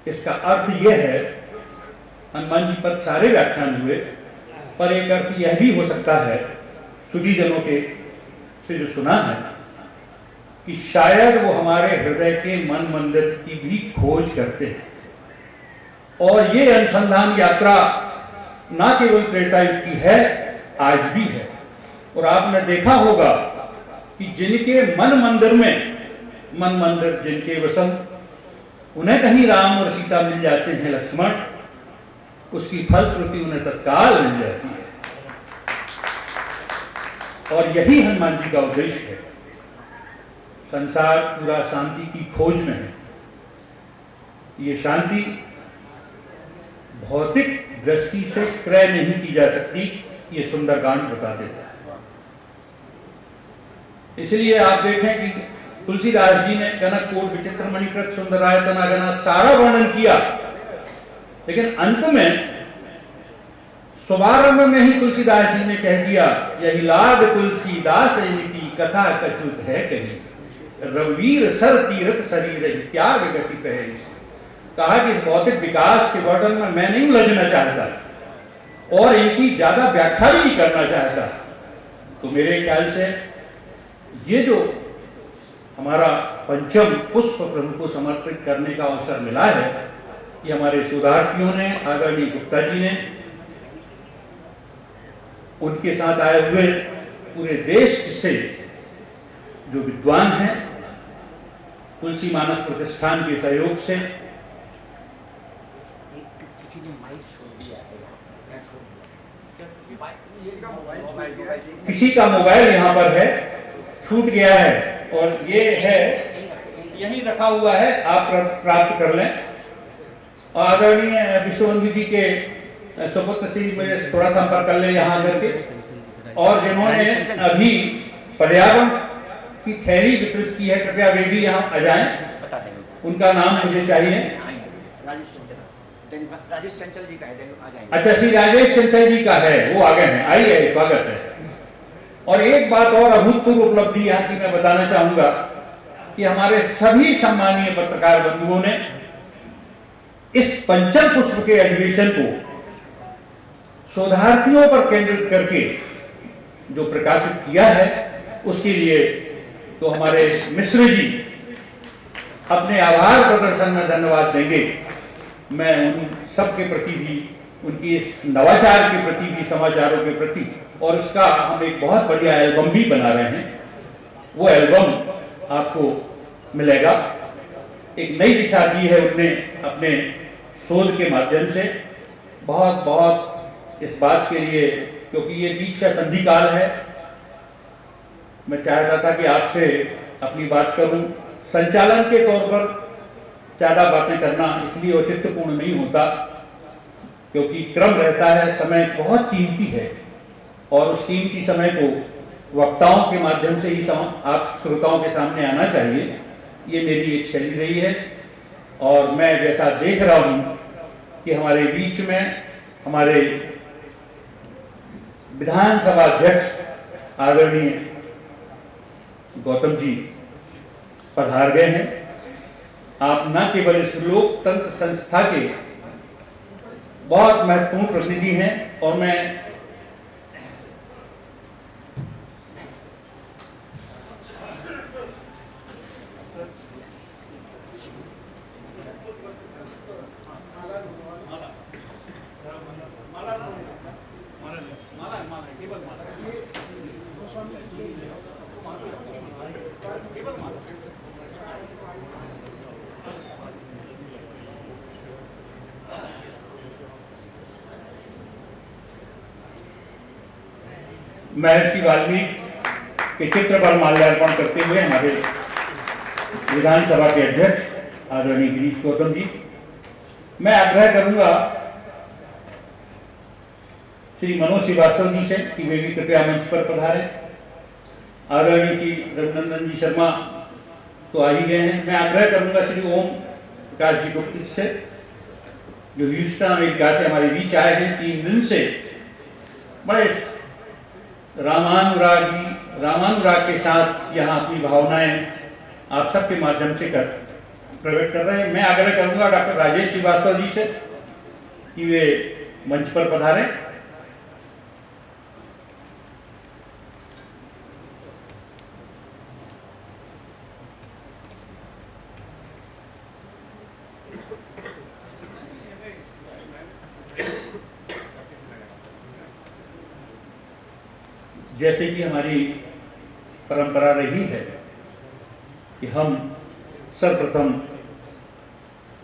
इसका अर्थ यह है, हनुमान जी पर सारे व्याख्यान हुए, पर एक अर्थ यह भी हो सकता है सुधीजनों के से जो सुना है कि शायद वो हमारे हृदय के मन मंदिर की भी खोज करते हैं। और ये अनुसंधान यात्रा ना केवल त्रेता युग की है, आज भी है। और आपने देखा होगा कि जिनके मन मंदिर में, मन मंदिर जिनके वसम, उन्हें कहीं राम और सीता मिल जाते हैं, लक्ष्मण, उसकी फलश्रुति उन्हें तत्काल मिल जाती है। और यही हनुमान जी का उद्देश्य है। संसार पूरा शांति की खोज में है। ये शांति भौतिक दृष्टि से क्रय नहीं की जा सकती, ये सुंदरकांड बता देता है। इसलिए आप देखें कि तुलसीदास जी ने कनक कोट विचित्र मणिकृत सुंदरायतन अगना सारा वर्णन किया, लेकिन अंत में शुभारंभ में ही तुलसीदास जी ने कह दिया, यही लाग तुलसीदास इनकी कथा कछुत है कही, रघुवीर सर तीर्थ शरीर त्याग गति पहल। कहा कि इस भौतिक विकास के वर्णन में मैं नहीं उलझना चाहता और इनकी ज्यादा व्याख्या भी नहीं करना चाहता। तो मेरे ख्याल से ये जो हमारा पंचम पुष्प प्रभु को समर्पित करने का अवसर मिला है, ये हमारे शोधार्थियों ने, आदरणीय गुप्ता जी ने, उनके साथ आए हुए पूरे देश से जो विद्वान हैं, तुलसी मानस प्रतिष्ठान के सहयोग से, किसी का मोबाइल यहाँ पर है, छूट गया है, और ये है यहीं रखा हुआ है, आप प्राप्त कर लें। और आदरणीय विश्वबंधु जी के सुपुत्र से मुझे थोड़ा संपर्क कर ले यहाँ करके, और जिन्होंने अभी पर्यावरण की थैली वितरित की है, कृपया वे भी यहाँ आ जाएं। उनका नाम मुझे चाहिए। राजेश चंचल जी का है, आ जाएंगे। अच्छा, श्री राजेश चंचल जी का है, वो आ गए हैं, आइए, स्वागत है। और एक बात और अभूतपूर्व उपलब्धि यहाँ की मैं बताना चाहूंगा कि हमारे सभी सम्मानीय पत्रकार बंधुओं ने इस पंचम पुष्प के अधिवेशन को शोधार्थियों पर केंद्रित करके जो प्रकाशित किया है, उसके लिए तो हमारे मिश्र जी अपने आभार प्रदर्शन में धन्यवाद देंगे। मैं उन सब के प्रति भी, उनकी इस नवाचार के प्रति भी, समाचारों के प्रति, और उसका हम एक बहुत बढ़िया एल्बम भी बना रहे हैं। वो एल्बम आपको मिलेगा। एक नई दिशा दी है उन्होंने अपने शोध के माध्यम से। बहुत बहुत इस बात के लिए, क्योंकि ये बीच का संधि काल है, मैं चाहता था कि आपसे अपनी बात करूं। संचालन के तौर पर ज्यादा बातें करना इसलिए औचित्यपूर्ण नहीं होता, क्योंकि क्रम रहता है, समय बहुत कीमती है, और उस कीमती समय को वक्ताओं के माध्यम से ही आप श्रोताओं के सामने आना चाहिए। ये मेरी एक शैली रही है। और मैं जैसा देख रहा हूं कि हमारे बीच में हमारे विधानसभा अध्यक्ष आदरणीय गौतम जी पधार गए हैं। आप न केवल इस लोकतंत्र संस्था के बहुत महत्वपूर्ण प्रतिनिधि हैं, और मैं महर्षि वाल्मीकि के चित्र पर माल्यार्पण करते हुए हमारे विधानसभा के अध्यक्ष आदरणीय गिरीश गौतम जी, मैं आग्रह करूंगा श्री मनोज श्रीवास्तव जी से कि वे भी कृपया मंच पर पधारें। आदरणीय श्री रघुनंदन जी शर्मा तो आ ही गए हैं। मैं आग्रह करूंगा श्री ओम प्रकाश जी गुप्त से, जो ह्यूस्टन अमेरिका से हमारे बीच आए हैं 3 दिन से, बड़े रामानुराग के साथ यहाँ अपनी भावनाएं आप सबके माध्यम से प्रकट कर रहे हैं। मैं आग्रह करूंगा डॉक्टर राजेश श्रीवास्तव जी से कि वे मंच पर पधारें। जैसे कि हमारी परंपरा रही है कि हम सर्वप्रथम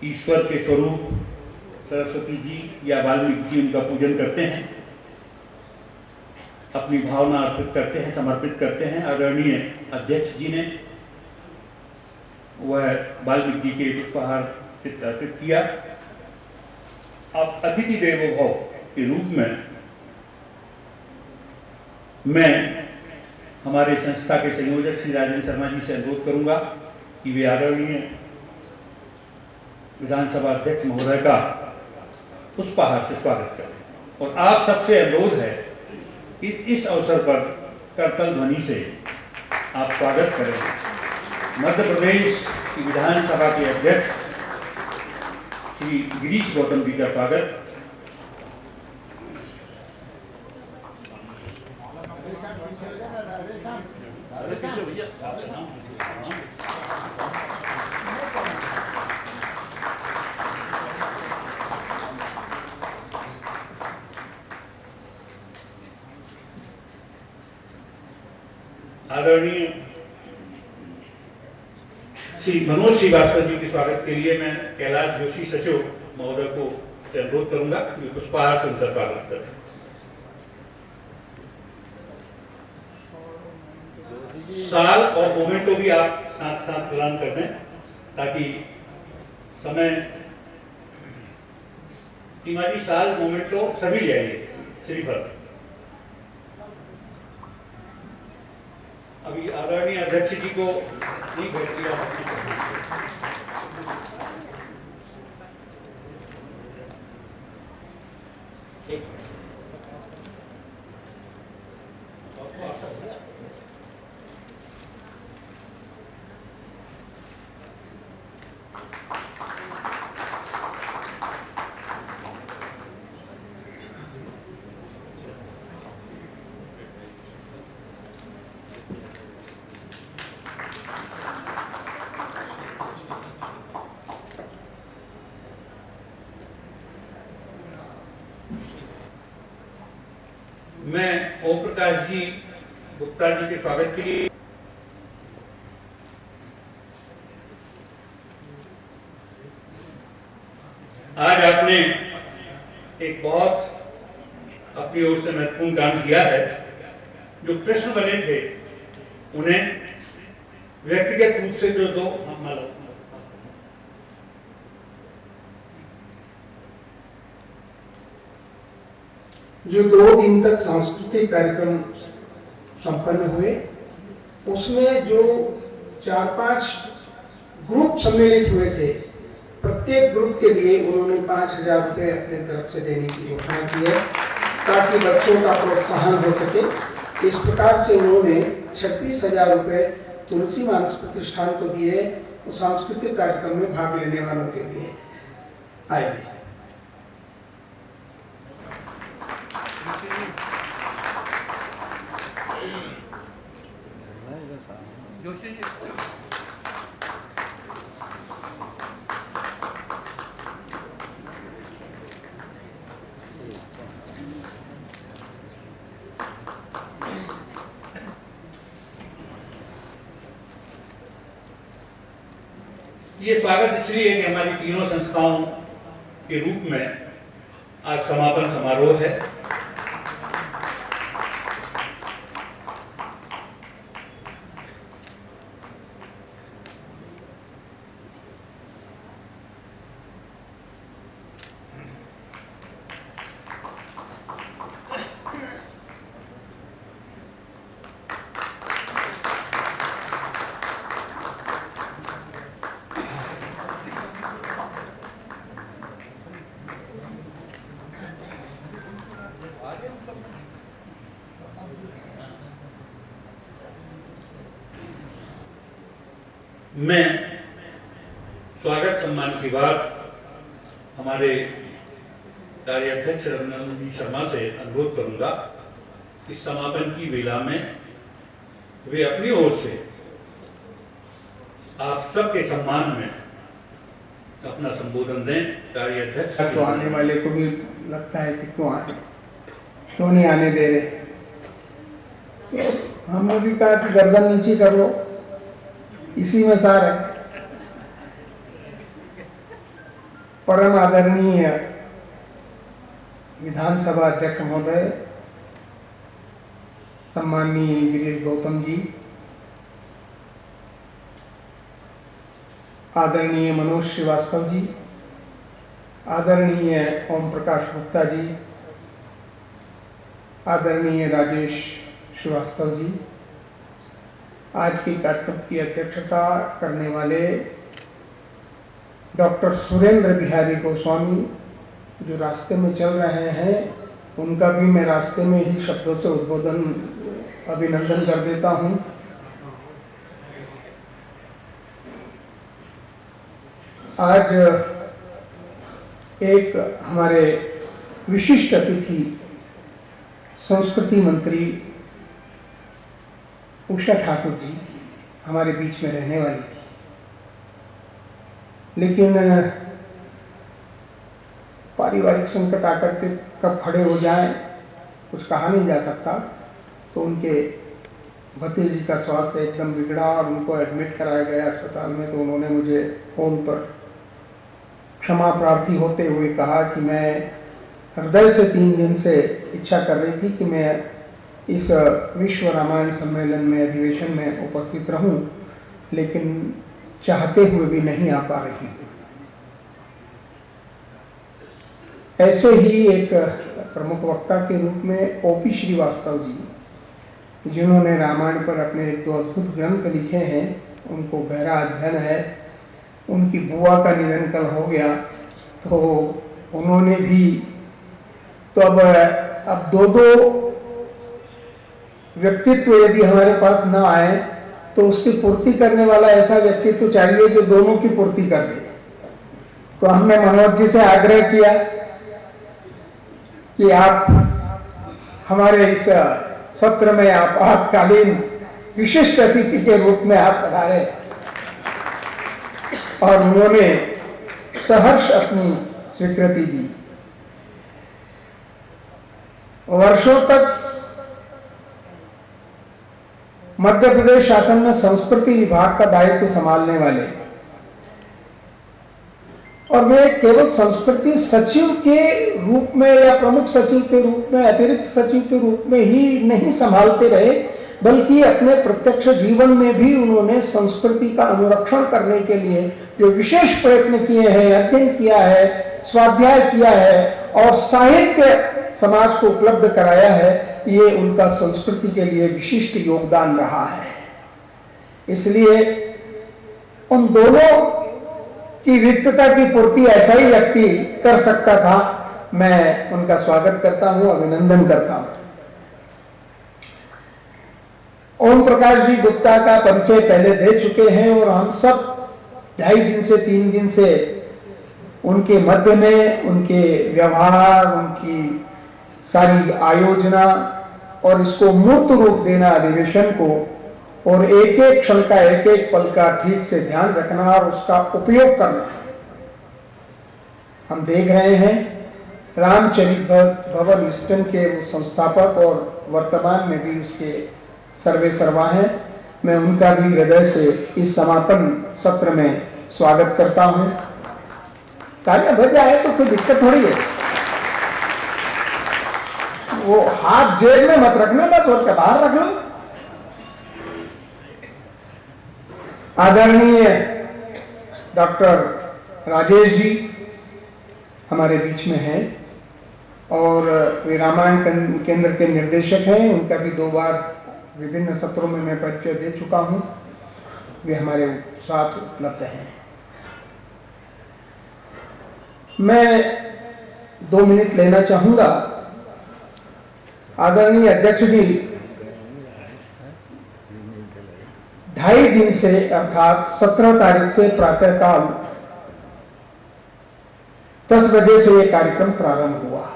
ईश्वर के स्वरूप सरस्वती जी या वाल्मीकि जी उनका पूजन करते हैं, अपनी भावना अर्पित करते हैं, समर्पित करते हैं। आदरणीय अध्यक्ष जी ने वह वाल्मीकि जी के पुष्पहार अर्पित किया। अब अतिथि देवो भव के रूप में मैं हमारे संस्था के संयोजक श्री राजेंद्र शर्मा जी से अनुरोध करूंगा कि वे आदरणीय विधानसभा अध्यक्ष महोदय का पुष्पहार से स्वागत करें। और आप सबसे अनुरोध है कि इस अवसर पर करतल ध्वनि से आप स्वागत करें। मध्य प्रदेश की विधानसभा के अध्यक्ष श्री गिरीश गौतम जी का स्वागत। आदरणीय श्री मनोज श्रीवास्तव जी के स्वागत के लिए मैं कैलाश जोशी सचिव महोदय को अनुरोध करूंगा कि पुष्पहार से उनका स्वागत करें। साल और मोमेंटो भी आप साथ साथ प्रदान कर दें ताकि समय। सीमा जी साल मोमेंटो सभी ले आइए श्रीफल। अभी आदरणीय अध्यक्ष जी को नहीं भेज दिया। मैं ओम प्रकाश जी गुप्ता जी के स्वागत के लिए आज आपने एक बहुत अपनी ओर से महत्वपूर्ण काम किया है। जो प्रश्न बने थे उन्हें व्यक्तिगत रूप से जो जो 2 दिन तक सांस्कृतिक कार्यक्रम संपन्न हुए, उसमें जो 4-5 ग्रुप सम्मिलित हुए थे, प्रत्येक ग्रुप के लिए उन्होंने 5,000 रुपये अपने तरफ से देने की घोषणा की है ताकि बच्चों का प्रोत्साहन हो सके। इस प्रकार से उन्होंने 36,000 रुपये तुलसी मानस प्रतिष्ठान को दिए, वो सांस्कृतिक कार्यक्रम में भाग लेने वालों के लिए। आइए जोशी जी। ये स्वागत इसलिए कि हमारी तीनों संस्थाओं के रूप में आज समापन समारोह है। मैं स्वागत सम्मान की बात हमारे कार्याध्यक्ष रघुनंदन जी शर्मा से अनुरोध करूंगा। इस समापन की वेला में वे अपनी ओर से आप सबके सम्मान में अपना संबोधन दें। कार्याध्यक्ष तो आने वाले को भी लगता है कि क्यों नहीं आने दे रहे, तो हमने भी कहा कि गर्दन नीचे कर लो, इसी में सार है। परम आदरणीय विधानसभा अध्यक्ष महोदय सम्माननीय गिरीश गौतम जी, आदरणीय मनोज श्रीवास्तव जी, आदरणीय ओम प्रकाश गुप्ता जी, आदरणीय राजेश श्रीवास्तव जी, आज की कार्यक्रम की अध्यक्षता करने वाले डॉक्टर सुरेंद्र बिहारी गोस्वामी जो रास्ते में चल रहे हैं, उनका भी मैं रास्ते में ही शब्दों से उद्बोधन अभिनंदन कर देता हूं। आज एक हमारे विशिष्ट अतिथि संस्कृति मंत्री उषा ठाकुर जी हमारे बीच में रहने वाली थी, लेकिन पारिवारिक संकट आकर के कब खड़े हो जाए कुछ कहा नहीं जा सकता। तो उनके भतीजी का स्वास्थ्य एकदम बिगड़ा और उनको एडमिट कराया गया अस्पताल में। तो उन्होंने मुझे फोन पर क्षमा प्रार्थी होते हुए कहा कि मैं हृदय से 3 दिन से इच्छा कर रही थी कि मैं इस विश्व रामायण सम्मेलन में अधिवेशन में उपस्थित रहूं, लेकिन चाहते हुए भी नहीं आ पा रही। ऐसे ही एक प्रमुख वक्ता के रूप में ओपी श्रीवास्तव जी, जिन्होंने रामायण पर अपने 2 अद्भुत ग्रंथ लिखे हैं, उनको गहरा अध्ययन है। उनकी बुआ का निधन कल हो गया, तो उन्होंने भी तो अब 2 व्यक्तित्व यदि हमारे पास ना आए तो उसकी पूर्ति करने वाला ऐसा व्यक्तित्व चाहिए जो दोनों की पूर्ति कर दे। तो हमने मनोज जी से आग्रह किया कि आप हमारे इस सत्र में आपातकालीन विशिष्ट अतिथि के रूप में आप पधारे, और उन्होंने सहर्ष अपनी स्वीकृति दी। वर्षों तक मध्य प्रदेश शासन में संस्कृति विभाग का दायित्व संभालने वाले, और वे केवल संस्कृति सचिव के रूप में या प्रमुख सचिव के रूप में, अतिरिक्त सचिव के रूप में ही नहीं संभालते रहे, बल्कि अपने प्रत्यक्ष जीवन में भी उन्होंने संस्कृति का अनुरक्षण करने के लिए जो विशेष प्रयत्न किए हैं, अध्ययन किया है, स्वाध्याय किया है और साहित्य समाज को उपलब्ध कराया है, ये उनका संस्कृति के लिए विशिष्ट योगदान रहा है। इसलिए उन दोनों की रिक्तता की पूर्ति ऐसा ही व्यक्ति कर सकता था। मैं उनका स्वागत करता हूं, अभिनंदन करता हूं। ओम प्रकाश जी गुप्ता का परिचय पहले दे चुके हैं, और हम सब 2.5 दिन से 3 दिन से उनके मध्य में, उनके व्यवहार, उनकी सारी आयोजना और इसको मूर्त रूप देना अधिवेशन को, और एक एक क्षण का, एक एक पल का ठीक से ध्यान रखना और उसका उपयोग करना। हम देख रहे हैं रामचरित भवन विस्टन के संस्थापक और वर्तमान में भी उसके सर्वे सर्वा हैं। मैं उनका भी हृदय से इस समापन सत्र में स्वागत करता हूं। तालियां बज जाए तो कोई दिक्कत थोड़ी है। वो हाथ जेब में मत रखना, बस और के बाहर रख लो। आदरणीय डॉक्टर राजेश जी हमारे बीच में हैं, और वे रामायण केंद्र के निर्देशक हैं। उनका भी 2 बार विभिन्न सत्रों में मैं परिचय दे चुका हूं। वे हमारे साथ उपलब्ध हैं। मैं 2 मिनट लेना चाहूंगा। आदरणीय अध्यक्ष जी, 2.5 दिन से अर्थात 17 तारीख से प्रातःकाल 10 बजे से ये कार्यक्रम प्रारंभ हुआ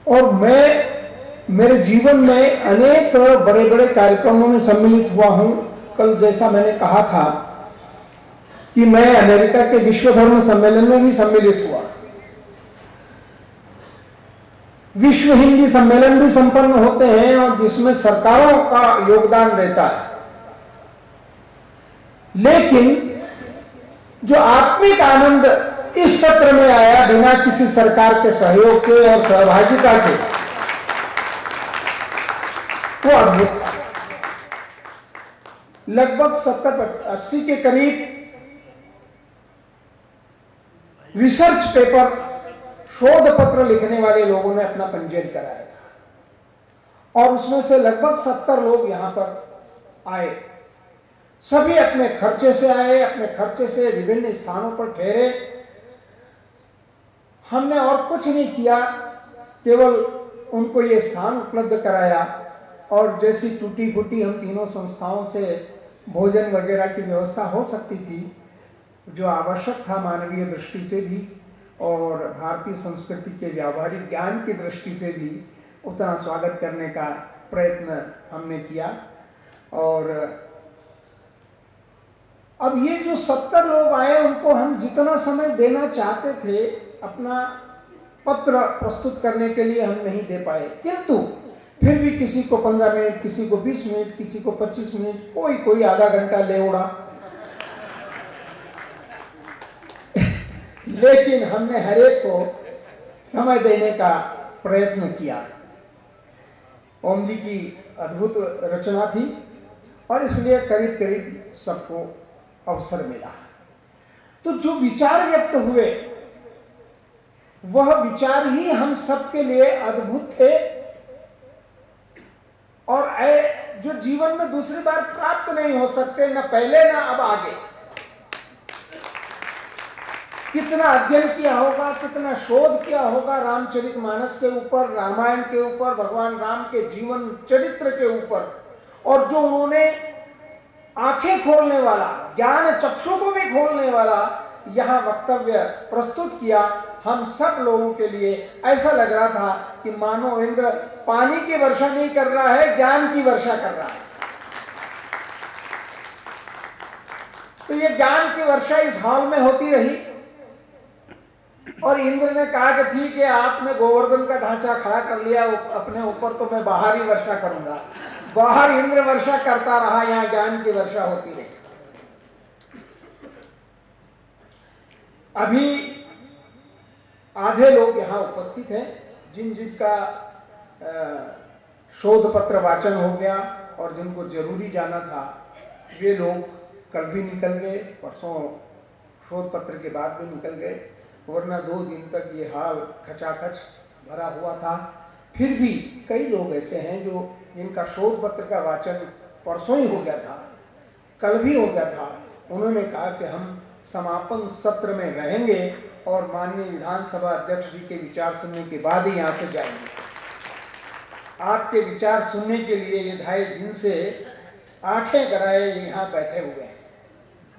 और मैं मेरे जीवन में अनेक बड़े बड़े कार्यक्रमों में सम्मिलित हुआ हूं। कल जैसा मैंने कहा था कि मैं अमेरिका के विश्व धर्म सम्मेलन में भी सम्मिलित हुआ, विश्व हिंदी सम्मेलन भी संपन्न होते हैं और जिसमें सरकारों का योगदान रहता है, लेकिन जो आत्मिक आनंद इस सत्र में आया बिना किसी सरकार के सहयोग के और सहभागिता के, वो अद्भुत था। लगभग 70-80 के करीब रिसर्च पेपर, शोध पत्र लिखने वाले लोगों ने अपना पंजीयन कराया था और उसमें से लगभग 70 लोग यहां पर आए। सभी अपने खर्चे से आए, अपने खर्चे से विभिन्न स्थानों पर ठहरे। हमने और कुछ नहीं किया, केवल उनको ये स्थान उपलब्ध कराया और जैसी टूटी फूटी हम तीनों संस्थाओं से भोजन वगैरह की व्यवस्था हो सकती थी, जो आवश्यक था मानवीय दृष्टि से भी और भारतीय संस्कृति के व्यावहारिक ज्ञान की दृष्टि से भी, उतना स्वागत करने का प्रयत्न हमने किया। और अब ये जो 70 लोग आए, उनको हम जितना समय देना चाहते थे अपना पत्र प्रस्तुत करने के लिए, हम नहीं दे पाए, किंतु फिर भी किसी को 15 मिनट, किसी को 20 मिनट, किसी को 25 मिनट, कोई आधा घंटा ले उड़ा। लेकिन हमने हर एक को समय देने का प्रयत्न किया। ओम जी की अद्भुत रचना थी और इसलिए करीब करीब सबको अवसर मिला। तो जो विचार व्यक्त हुए वह विचार ही हम सबके लिए अद्भुत थे और जो जीवन में दूसरी बार प्राप्त नहीं हो सकते, न पहले न अब आगे। कितना अध्ययन किया होगा, कितना शोध किया होगा रामचरितमानस के ऊपर, रामायण के ऊपर, भगवान राम के जीवन चरित्र के ऊपर, और जो उन्होंने आंखें खोलने वाला, ज्ञान चक्षु को भी खोलने वाला यहाँ वक्तव्य प्रस्तुत किया। हम सब लोगों के लिए ऐसा लग रहा था कि मानो इंद्र पानी की वर्षा नहीं कर रहा है, ज्ञान की वर्षा कर रहा है। तो ये ज्ञान की वर्षा इस हॉल में होती रही और इंद्र ने कहा कि ठीक है, आपने गोवर्धन का ढांचा खड़ा कर लिया अपने ऊपर, तो मैं बाहर ही वर्षा करूंगा। बाहर इंद्र वर्षा करता रहा, यहाँ ज्ञान की वर्षा होती रही। अभी आधे लोग यहाँ उपस्थित हैं जिनका शोध पत्र वाचन हो गया और जिनको जरूरी जाना था, वे लोग कल भी निकल गए, परसों शोध पत्र के बाद भी निकल गए, वरना 2 दिन तक ये हाल खचाखच भरा हुआ था। फिर भी कई लोग ऐसे हैं जो जिनका शोध पत्र का वाचन परसों ही हो गया था, कल भी हो गया था। उन्होंने कहा कि हम समापन सत्र में रहेंगे और माननीय विधानसभा अध्यक्ष जी के विचार सुनने के बाद ही यहाँ से जाएंगे। आपके विचार सुनने के लिए ये 2.5 दिन से आंखें गड़ाए यहाँ बैठे हुए हैं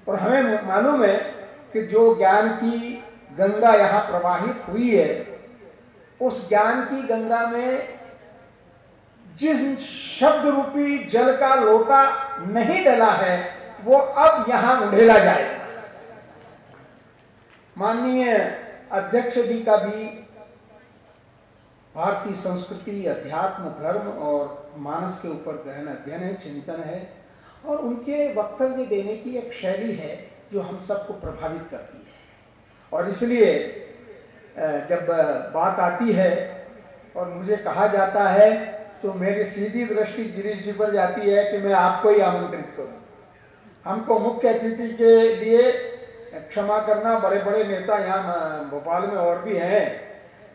और हमें मालूम है कि जो ज्ञान की गंगा यहाँ प्रवाहित हुई है, उस ज्ञान की गंगा में जिस शब्द रूपी जल का लोटा नहीं डला है, वो अब यहाँ उंडेला जाएगा। माननीय अध्यक्ष जी का भी भारतीय संस्कृति, अध्यात्म, धर्म और मानस के ऊपर गहन अध्ययन है, चिंतन है और उनके वक्तव्य देने की एक शैली है जो हम सबको प्रभावित करती है। और इसलिए जब बात आती है और मुझे कहा जाता है तो मेरी सीधी दृष्टि गिरीश जी पर जाती है कि मैं आपको ही आमंत्रित करूं। हमको मुख्य अतिथि के लिए क्षमा करना, बड़े बड़े नेता यहाँ भोपाल में और भी हैं,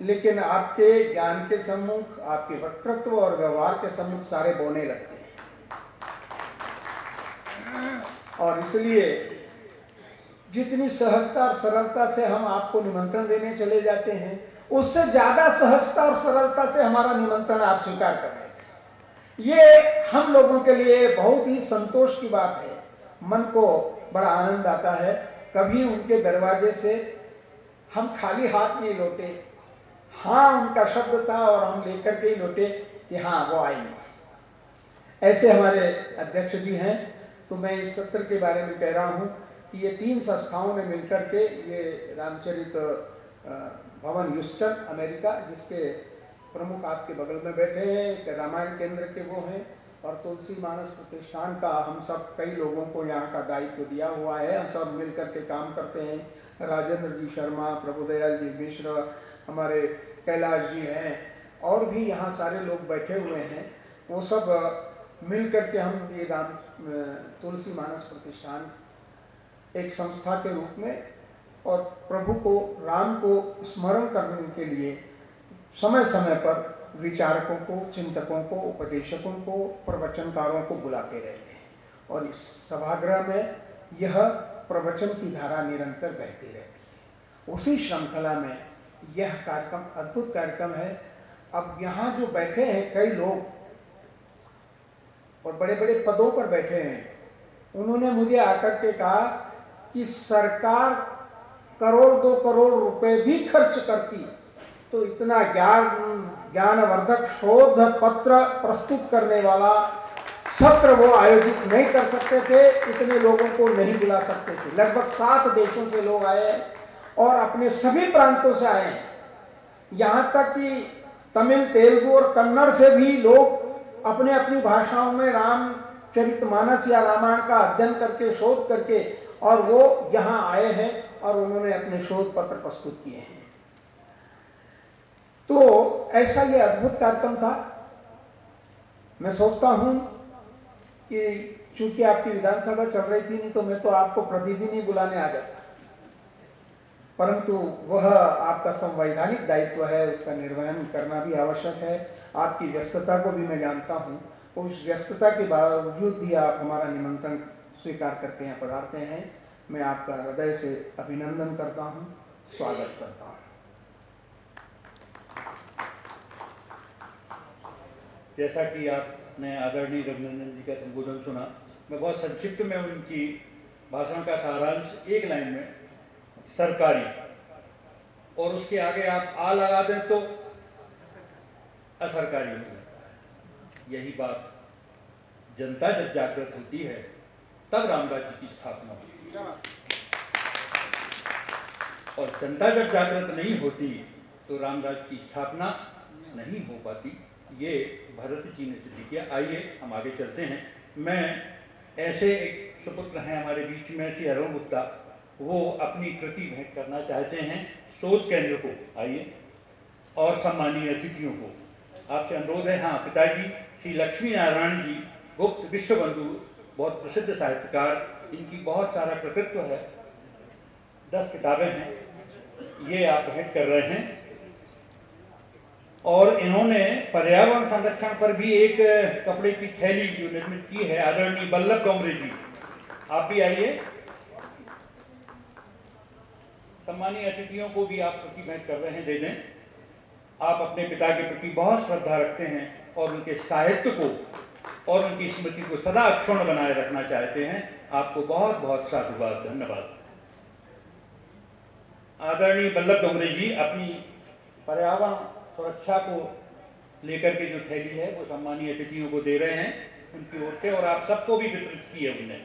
लेकिन आपके ज्ञान के सम्मुख, आपके वक्तृत्व और व्यवहार के सम्मुख सारे बोने लगते हैं। और इसलिए जितनी सहजता और सरलता से हम आपको निमंत्रण देने चले जाते हैं, उससे ज्यादा सहजता और सरलता से हमारा निमंत्रण आप स्वीकार कर लेते हैं। ये हम लोगों के लिए बहुत ही संतोष की बात है। मन को बड़ा आनंद आता है। कभी उनके दरवाजे से हम खाली हाथ नहीं लौटे। हाँ उनका शब्द था और हम लेकर के ही लौटे कि हाँ वो आएंगे। ऐसे हमारे अध्यक्ष जी हैं। तो मैं इस सत्र के बारे में कह रहा हूँ कि ये 3 संस्थाओं ने मिलकर के ये रामचरित भवन ह्यूस्टन अमेरिका, जिसके प्रमुख आपके बगल में बैठे हैं, रामायण केंद्र के वो हैं, और तुलसी मानस प्रतिष्ठान का हम सब कई लोगों को यहाँ का दायित्व दिया हुआ है। हम सब मिलकर के काम करते हैं। राजेंद्र जी शर्मा, प्रभुदयाल जी मिश्र, हमारे कैलाश जी हैं, और भी यहाँ सारे लोग बैठे हुए हैं। वो सब मिल करके हम ये तुलसी मानस प्रतिष्ठान एक संस्था के रूप में और प्रभु को, राम को स्मरण करने के लिए समय समय पर विचारकों को, चिंतकों को, उपदेशकों को, प्रवचनकारों को बुलाते रहते हैं। और इस सभागृह में यह प्रवचन की धारा निरंतर बहती रहती है। उसी श्रृंखला में यह कार्यक्रम, अद्भुत कार्यक्रम है। अब यहाँ जो बैठे हैं कई लोग और बड़े बड़े पदों पर बैठे हैं, उन्होंने मुझे आकर के कहा कि सरकार करोड़ 2 करोड़ रुपए भी खर्च करती तो इतना ज्ञानवर्धक शोध पत्र प्रस्तुत करने वाला सत्र वो आयोजित नहीं कर सकते थे, इतने लोगों को नहीं बुला सकते थे। लगभग 7 देशों से लोग आए और अपने सभी प्रांतों से आए। यहाँ तक कि तमिल, तेलुगु और कन्नड़ से भी लोग अपने अपनी भाषाओं में रामचरितमानस या रामायण का अध्ययन करके, शोध करके, और वो यहाँ आए हैं और उन्होंने अपने शोध पत्र प्रस्तुत किए हैं। तो ऐसा ये अद्भुत कार्यक्रम था। मैं सोचता हूं कि चूंकि आपकी विधानसभा चल रही थी, नहीं तो मैं तो आपको प्रतिदिन ही बुलाने आ जाता, परंतु वह आपका संवैधानिक दायित्व है, उसका निर्वहन करना भी आवश्यक है। आपकी व्यस्तता को भी मैं जानता हूं, उस व्यस्तता के बावजूद भी आप हमारा निमंत्रण स्वीकार करके यहाँ पधारते हैं। मैं आपका हृदय से अभिनंदन करता हूँ, स्वागत करता हूँ। जैसा कि आपने आदरणीय रघुनंदन जी का संबोधन सुना, मैं बहुत संक्षिप्त में उनकी भाषण का सारांश एक लाइन में, सरकारी, और उसके आगे आप आ लगा दें तो असरकारी हो जाता है। यही बात, जनता जब जागृत होती है तब रामराज्य की स्थापना होती है, और जनता जब जागृत नहीं होती तो रामराज्य की स्थापना नहीं हो पाती। ये भरत जी ने सिद्ध किया। आइए हम आगे चलते हैं। मैं ऐसे एक सुपुत्र हैं हमारे बीच में, श्री अरुण गुप्ता, वो अपनी कृति भेंट करना चाहते हैं शोध केंद्र को। आइए, और सम्मानीय अतिथियों को आपसे अनुरोध है। हाँ, पिताजी श्री लक्ष्मी नारायण जी गुप्त, विश्वबंधु, बहुत प्रसिद्ध साहित्यकार, इनकी बहुत सारा कृतित्व है, 10 किताबें हैं, ये आप भेंट कर रहे हैं। और इन्होंने पर्यावरण संरक्षण पर भी एक कपड़े की थैली जो निर्मित की है, आदरणीय बल्लभ डोंगरे जी, आप भी आइए। सम्मानीय अतिथियों को भी आप प्रति भेंट कर रहे हैं, दे दें। आप अपने पिता के प्रति बहुत श्रद्धा रखते हैं और उनके साहित्य को और उनकी स्मृति को सदा अक्षुण्ण बनाए रखना चाहते हैं। आपको बहुत बहुत साधुवाद, धन्यवाद। आदरणीय बल्लभ डोंगरे जी अपनी पर्यावरण सुरक्षा को लेकर के जो थैली है वो सम्मानीय अतिथियों को दे रहे हैं उनकी ओर से, और आप सबको भी वितरित की है उन्होंने।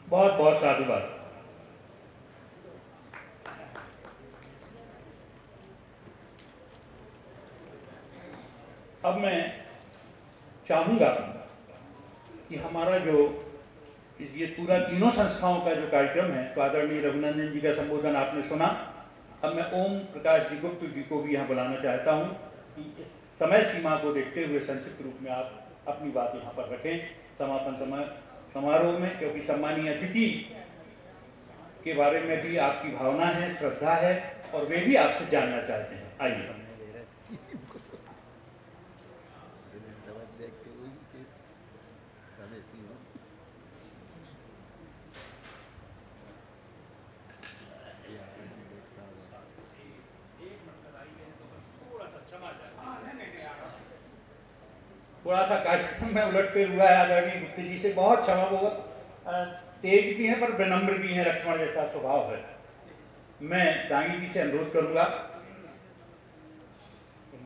बहुत बहुत साधुवाद। अब मैं चाहूंगा कि हमारा जो ये पूरा तीनों संस्थाओं का जो कार्यक्रम है, तो आदरणीय रघुनंदन जी का संबोधन आपने सुना। अब मैं ओम प्रकाश जी गुप्त जी को भी यहाँ बुलाना चाहता हूँ कि इस समय सीमा को देखते हुए संक्षिप्त रूप में आप अपनी बात यहाँ पर रखें समापन समारोह में, क्योंकि सम्मानीय अतिथि के बारे में भी आपकी भावना है, श्रद्धा है, और वे भी आपसे जानना चाहते हैं। आइए। थोड़ा सा कार्यक्रम में उलटफेर हुआ है, आदरणीय गुप्ता जी से बहुत क्षमा। बहुत तेज भी हैं पर विनम्र भी हैं, लक्ष्मण जैसा स्वभाव है। मैं दांगी जी से अनुरोध करूंगा,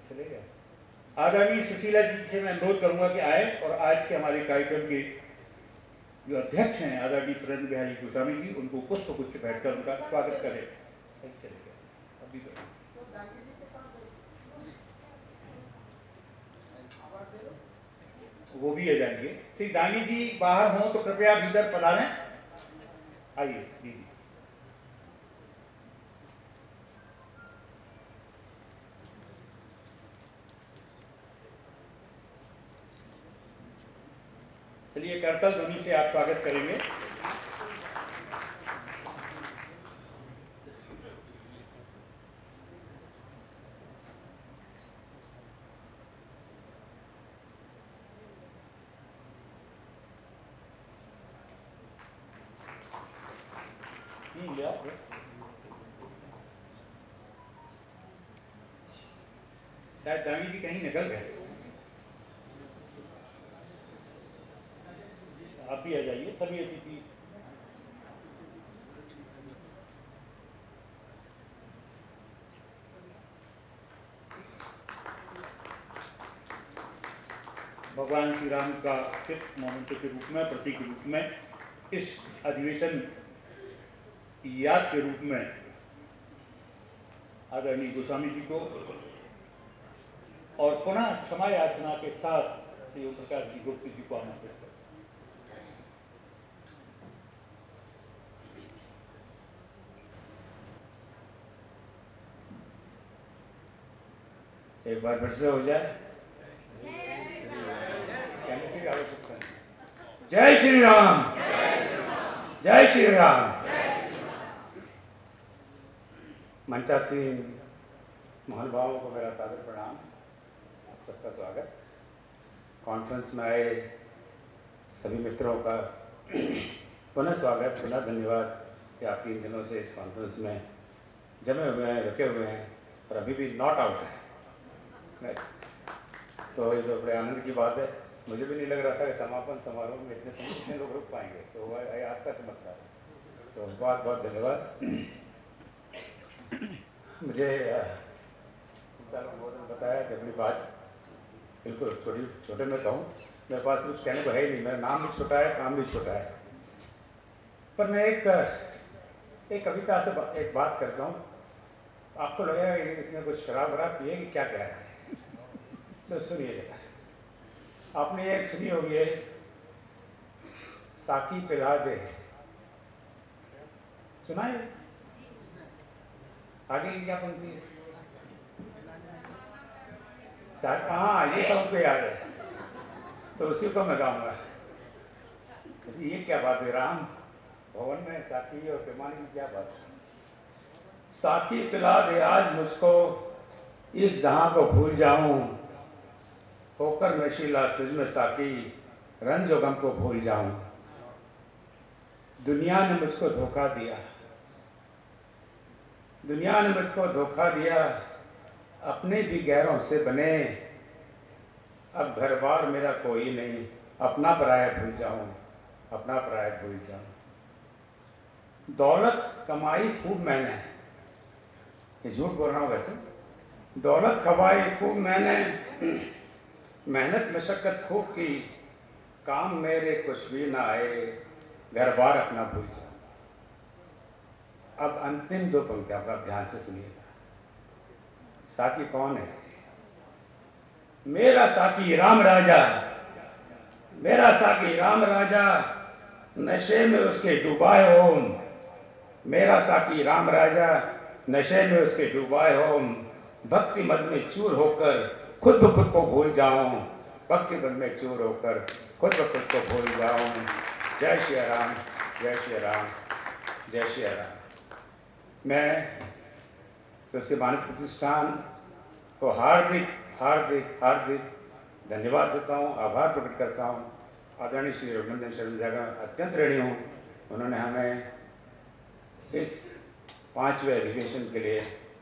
चले गए, आदरणीय सुशीला जी से मैं अनुरोध करूंगा कि आए और आज के हमारे कार्यक्रम के जो अध्यक्ष हैं आदरणीय सुरेंद्र बिहारी गोस्वामी जी, उनको पुष्प गुच्छ बैठकर उनका स्वागत करें। चले गए अभी वो भी आ जाएंगे। श्री दांगी जी बाहर हों तो कृपया भीतर पधारें। आइए दीदी। चलिए करतल ध्वनि से आप स्वागत करेंगे। शायद दामी जी कहीं निकल गए, आप भी आ जाइए सभी अतिथि। भगवान श्री राम का चित्त मोमेंटो के रूप में, प्रतीक के रूप में, इस अधिवेशन की याद के रूप में आदरणीय गोस्वामी जी को और पुनः क्षमा याचना के साथ श्री ओम प्रकाश जी गुप्त जी को आमंत्रित करते। एक बार फिर से हो जाए। जय श्री राम, जय श्री राम। मंचासीन महानुभावों को मेरा सादर प्रणाम, आप सबका स्वागत। कॉन्फ्रेंस में आए सभी मित्रों का पुनः स्वागत, पुनः धन्यवाद कि आप 3 दिनों से इस कॉन्फ्रेंस में जमे हुए हैं, रुके हुए हैं और अभी भी नॉट आउट है। तो ये तो बड़े आनंद की बात है। मुझे भी नहीं लग रहा था कि समापन समारोह में इतने लोग रुक पाएंगे, तो वह आपका चमत्कार है। तो बहुत बहुत धन्यवाद। मुझे ने बताया कि अपनी बात बिल्कुल छोटे में कहूँ, मेरे पास कुछ कहने को है ही नहीं। मेरा नाम भी छोटा है, काम भी छोटा है, पर मैं एक कविता से एक बात करता हूँ। आपको लगेगा कि इसमें कुछ शराब वराब पिए कि क्या कह रहा है, तो सुनिएगा। आपने एक सुनी होगी, साकी पिला दे, सुना है? आगे की क्या पंक्ति है? हाँ, ये सब को याद है, तो उसी को मैं गाऊंगा। ये क्या बात है, राम भवन में साकी और पैमाने की क्या बात है? साकी पिला दे आज मुझको, इस जहां को भूल जाऊं, होकर नशीला तुझमें साकी, रंज और गम को भूल जाऊं। दुनिया ने मुझको धोखा दिया, दुनिया ने मुझको धोखा दिया, अपने भी गैरों से बने, अब घर बार मेरा कोई नहीं, अपना पराया भूल जाऊं, अपना पराया भूल जाऊं। दौलत कमाई खूब मैंने, ये झूठ बोल रहा हूं वैसे, दौलत कमाई खूब मैंने, मेहनत मशक्कत खूब की, काम मेरे कुछ भी ना आए, घर बार अपना भूल जाऊं। अब अंतिम 2 पंक्तियां आप ध्यान से सुनिएगा। साकी कौन है? मेरा साकी राम राजा, मेरा साकी राम राजा, नशे में उसके डुबाए हो। मेरा साकी राम राजा, नशे में उसके डुबाए हो। भक्ति मद में चूर होकर खुद ब खुद को भूल जाऊं, भक्ति मद में चूर होकर खुद ब खुद को भूल जाऊं। जय श्री राम, जय श्री राम, जय श्री राम। मैं तुलसी मानस प्रतिष्ठान को हार्दिक हार्दिक हार्दिक धन्यवाद देता हूँ, आभार प्रकट करता हूँ। आदरणीय श्री रघुनंदन शर्मा जगह अत्यंत ऋणी हूँ, उन्होंने हमें इस 5वें अधिवेशन के लिए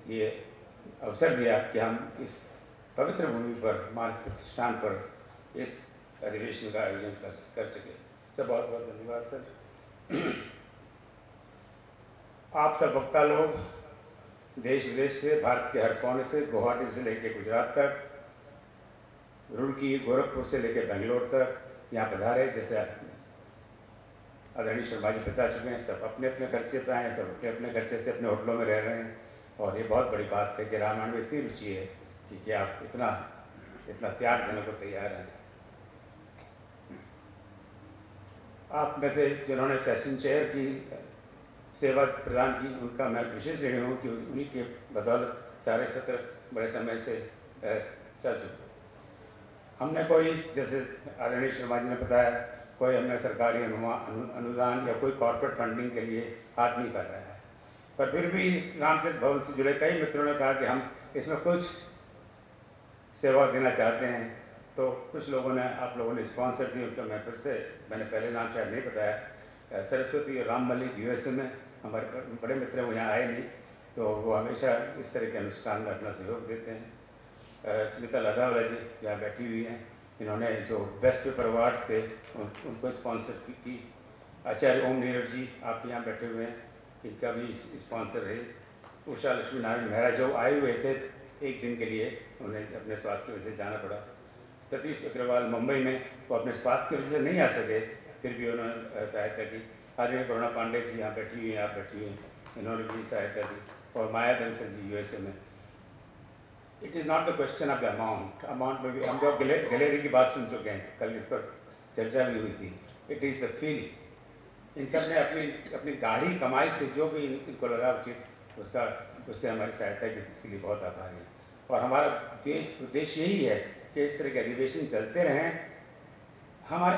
ये अवसर दिया कि हम इस पवित्र भूमि पर, मानस प्रतिष्ठान पर इस अधिवेशन का आयोजन कर सके। सर बहुत बहुत धन्यवाद सर। आप सब वक्ता लोग देश विदेश से, भारत के हर कोने से, गुवाहाटी से लेकर गुजरात तक, रुड़की, गोरखपुर से लेकर बेंगलोर तक यहाँ पधारे। जैसे आदरणीय शर्मा जी बता चुके हैं, सब अपने अपने खर्चे पे आए हैं, सब अपने अपने खर्चे से अपने होटलों में रह रहे हैं। और ये बहुत बड़ी बात है कि रामायण में इतनी रुचि है कि आप इतना त्याग देने को तैयार हैं। आप में से जिन्होंने सेशन चेयर की सेवा प्रदान की, उनका मैं विशेष ऋणी हूँ कि उन्हीं के बदौलत सारे सत्र बड़े समय से चल चुके। हमने कोई, जैसे आदरणीय शर्मा जी ने बताया, कोई हमने सरकारी अनुदान या कोई कॉर्पोरेट फंडिंग के लिए हाथ नहीं कर रहा है, पर फिर भी रामतीर्थ भवन से जुड़े कई मित्रों ने कहा कि हम इसमें कुछ सेवा देना चाहते हैं। तो कुछ लोगों ने, आप लोगों ने स्पॉन्सर की, उनका मैं फिर से, मैंने पहले नाम शायद नहीं बताया, सरस्वती और राम मलिक यूएसए में हमारे बड़े मित्र हैं, वो यहाँ आए नहीं, तो वो हमेशा इस तरह के अनुष्ठान में अपना सहयोग देते हैं। स्मिता लदावला जी यहाँ बैठी हुई हैं, इन्होंने जो बेस्ट पेपर अवार्ड्स थे उनको स्पॉन्सर की। आचार्य ओम नीरज जी आप यहाँ बैठे हुए हैं, इनका भी स्पॉन्सर है। उषा लक्ष्मी नारायण मेहरा जो आए हुए थे एक दिन के लिए, उन्हें अपने स्वास्थ्य की वजह से जाना पड़ा। सतीश अग्रवाल मुंबई में, वो अपने स्वास्थ्य की वजह से नहीं आ सके, फिर भी उन्होंने सहायता की। आर्य करुणा पांडे जी यहाँ बैठी हुई हैं, आप बैठी हुई हैं, इन्होंने भी सहायता की। और माया बंसल जी यूएसए में। It is not the question of the amount में भी हम लोग गैलरी की बात सुन चुके हैं, कल इस पर चर्चा भी हुई थी। It is the feeling. इन सब ने अपनी गाढ़ी कमाई से जो भी इनको लगा उचित, उससे हमारी सहायता की, इसके लिए बहुत आभारी है। और हमारा उद्देश्य यही है कि इस तरह के अधिवेशन चलते रहें, हमारे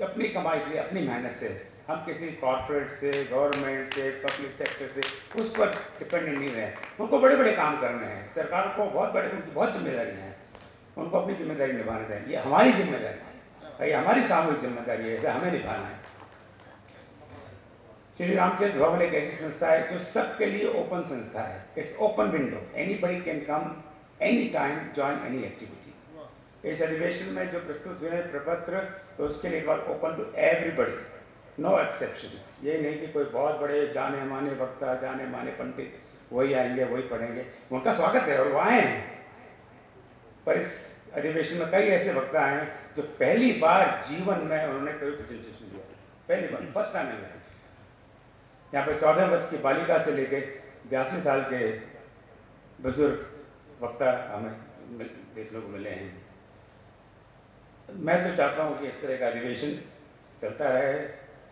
अपनी कमाई से, अपनी मेहनत से, हम किसी कॉर्पोरेट से, गवर्नमेंट से, पब्लिक सेक्टर से उस पर डिपेंडेंट नहीं रहे। उनको बड़े बड़े काम करने हैं, सरकार को उनकी बहुत जिम्मेदारियाँ हैं, उनको अपनी जिम्मेदारी निभाना चाहिए। ये हमारी जिम्मेदारी है, ये हमारी सामूहिक जिम्मेदारी है, इसे हमें निभाना है। श्री रामचंद्र भवन एक ऐसी संस्था है जो सबके लिए ओपन संस्था है। It's open window, anybody can come any time, join any activity. इस अधिवेशन में जो प्रस्तुत हुए प्रपत्र, तो उसके लिए open to everybody, no exceptions. ये नहीं कि कोई बहुत बड़े जाने माने वक्ता, जाने माने पंडित वही आएंगे, वही पढ़ेंगे। उनका स्वागत है और वो आए हैं, पर इस अधिवेशन में कई ऐसे वक्ता हैं जो पहली बार जीवन में उन्होंने कोई प्रेजेंटेशन दिया, पहली बार, फर्स्ट टाइम इन लाइफ। यहाँ पे 14 वर्ष की बालिका से लेकर 82 साल के बुजुर्ग वक्ता हमें देखने को मिले हैं। मैं तो चाहता हूँ कि इस तरह का अधिवेशन चलता रहे,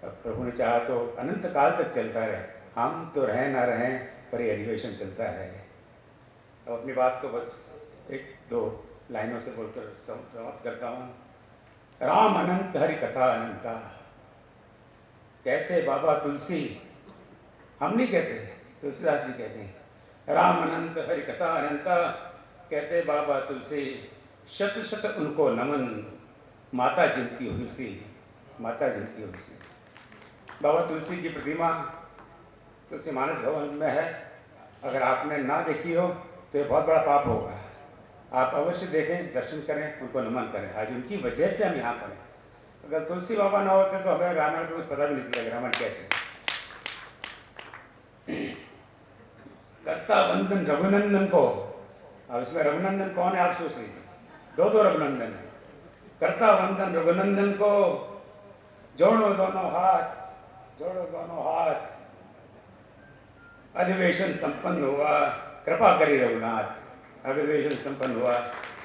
प्रभु ने चाहा तो अनंत काल तक चलता रहे। हम तो रहें ना रहें, पर ये अधिवेशन चलता रहे। अब अपनी बात को बस एक दो लाइनों से बोलकर समाप्त करता हूँ। राम अनंत हरि कथा अनंता, कहते बाबा तुलसी, हम नहीं कहते, तुलसीदास जी कहते हैं। राम अनंत हरि कथा अनंता, कहते बाबा तुलसी, शत शत उनको नमन, माता जिनकी हुसी, माता जिनकी हुसी। बाबा तुलसी की प्रतिमा तुलसी मानस भवन में है। अगर आपने ना देखी हो तो ये बहुत बड़ा पाप होगा। आप अवश्य देखें, दर्शन करें, उनको नमन करें। आज उनकी वजह से हम यहाँ पर हैं। अगर तुलसी बाबा ना होते तो हमें रामायण को कुछ पता भी नहीं चलेगा रामायण कैसे। करता वंदन रघुनंदन को, अब इसमें रघुनंदन कौन है आप सोच लीजिए, दो रघुनंदन है। करता वंदन रघुनंदन को, जोड़ो दोनों हाथ, जोड़ो दोनों हाथ। अधिवेशन संपन्न हुआ, कृपा करी रघुनाथ। अधिवेशन संपन्न हुआ,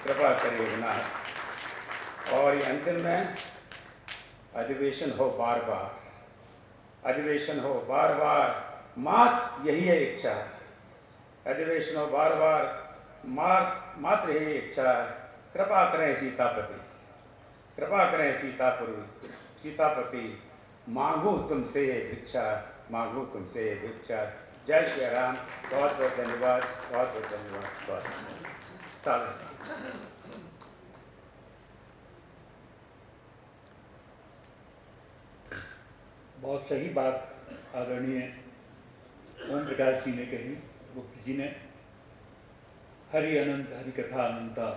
कृपा करी रघुनाथ। और ये अंतिम में, अधिवेशन हो बार बार, अधिवेशन हो बार बार, मात यही है इच्छा। अधिवेशन हो बार बार, मात्र यही इच्छा। कृपा करें सीतापति, कृपा करें सीतापुरी, सीतापति, मांगू तुमसे भिक्षा, मांगू तुमसे भिक्षा। जय श्री राम। बहुत बहुत धन्यवाद, बहुत बहुत धन्यवाद। बहुत सही बात आदरणीय ओम प्रकाश जी ने कही, गुप्त जी ने। हरि अनंत हरि कथा अनंता,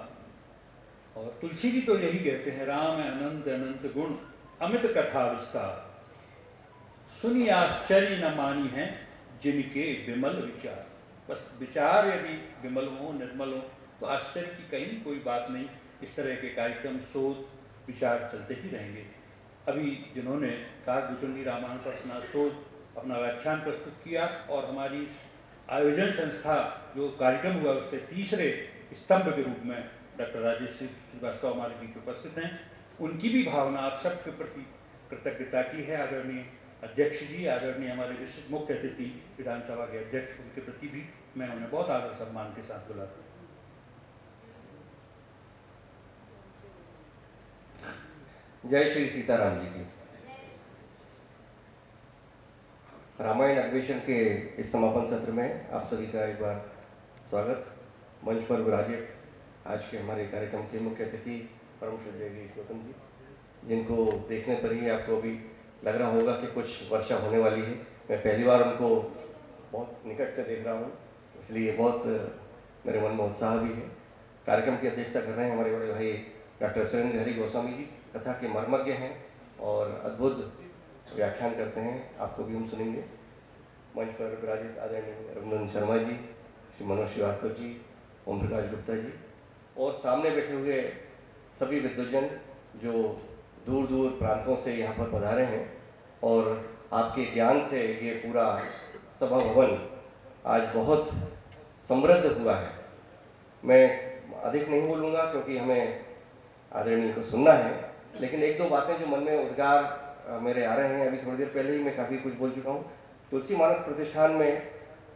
और तुलसी जी तो यही कहते हैं, राम अनंत अनंत गुण, अमित कथा विस्तार। सुनी आश्चर्य न मानी हैं जिनके विमल विचार। बस विचार यदि विमल हो, निर्मल हो, तो आश्चर्य की कहीं कोई बात नहीं। इस तरह के कार्यक्रम, शोध, विचार चलते ही रहेंगे। अभी जिन्होंने काकभुजुंडी रामायण पर अपना शोध, अपना व्याख्यान प्रस्तुत किया, और हमारी आयोजन संस्था जो कार्यक्रम हुआ उसके तीसरे स्तंभ के रूप में डॉक्टर राजेश श्रीवास्तव हमारे बीच उपस्थित हैं, उनकी भी भावना आप सबके प्रति कृतज्ञता की है। आदरणीय अध्यक्ष जी, आदरणीय हमारे विशिष्ट मुख्य अतिथि विधानसभा के अध्यक्ष, उनके प्रति भी मैं उन्हें बहुत आदर सम्मान के साथ बुलाता हूँ। जय श्री सीताराम जी की। रामायण अधिवेशन के इस समापन सत्र में आप सभी का एक बार स्वागत। मंच पर विराजित आज के हमारे कार्यक्रम के मुख्य अतिथि परम श्रद्धेय गौतम जी, जिनको देखने पर ही आपको अभी लग रहा होगा कि कुछ वर्षा होने वाली है। मैं पहली बार उनको बहुत निकट से देख रहा हूँ, इसलिए बहुत मेरे मन में उत्साह भी है। कार्यक्रम की अध्यक्षता कर रहे हैं हमारे बड़े भाई डॉक्टर सुरेंद्र हरि गोस्वामी जी, कथा के मर्मज्ञ हैं और अद्भुत व्याख्यान करते हैं, आपको भी हम सुनेंगे। मंच पर विराजित आदरणीय रघुनंदन शर्मा जी, श्री मनोज श्रीवास्तव जी, ओम प्रकाश गुप्ता जी, और सामने बैठे हुए सभी विद्वजन जो दूर दूर प्रांतों से यहाँ पर पधारे हैं, और आपके ज्ञान से ये पूरा सभा भवन आज बहुत समृद्ध हुआ है। मैं अधिक नहीं बोलूँगा क्योंकि हमें आदरणीय को सुनना है, लेकिन एक दो बातें जो मन में उद्गार मेरे आ रहे हैं। अभी थोड़ी देर पहले ही मैं काफ़ी कुछ बोल चुका हूँ। तुलसी मानस प्रतिष्ठान में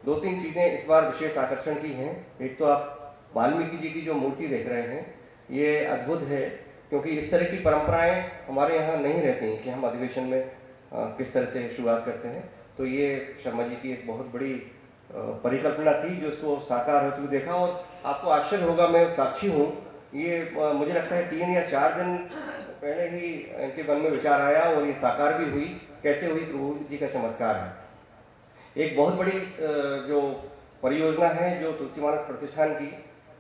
दो तीन चीज़ें इस बार विशेष आकर्षण की हैं। एक तो आप वाल्मीकि जी की जो मूर्ति देख रहे हैं, ये अद्भुत है, क्योंकि इस तरह की परंपराएं हमारे यहाँ नहीं रहती कि हम अधिवेशन में किस तरह से शुरुआत करते हैं। तो ये शर्मा जी की एक बहुत बड़ी परिकल्पना थी जो इसको साकार होते हुए देखा, और आपको आश्चर्य होगा, मैं साक्षी हूँ। ये मुझे लगता है 3 या 4 दिन पहले ही इनके मन में विचार आया और ये साकार भी हुई। कैसे हुई? प्रभु जी का चमत्कार है। एक बहुत बड़ी जो परियोजना है जो तुलसी मानस प्रतिष्ठान की,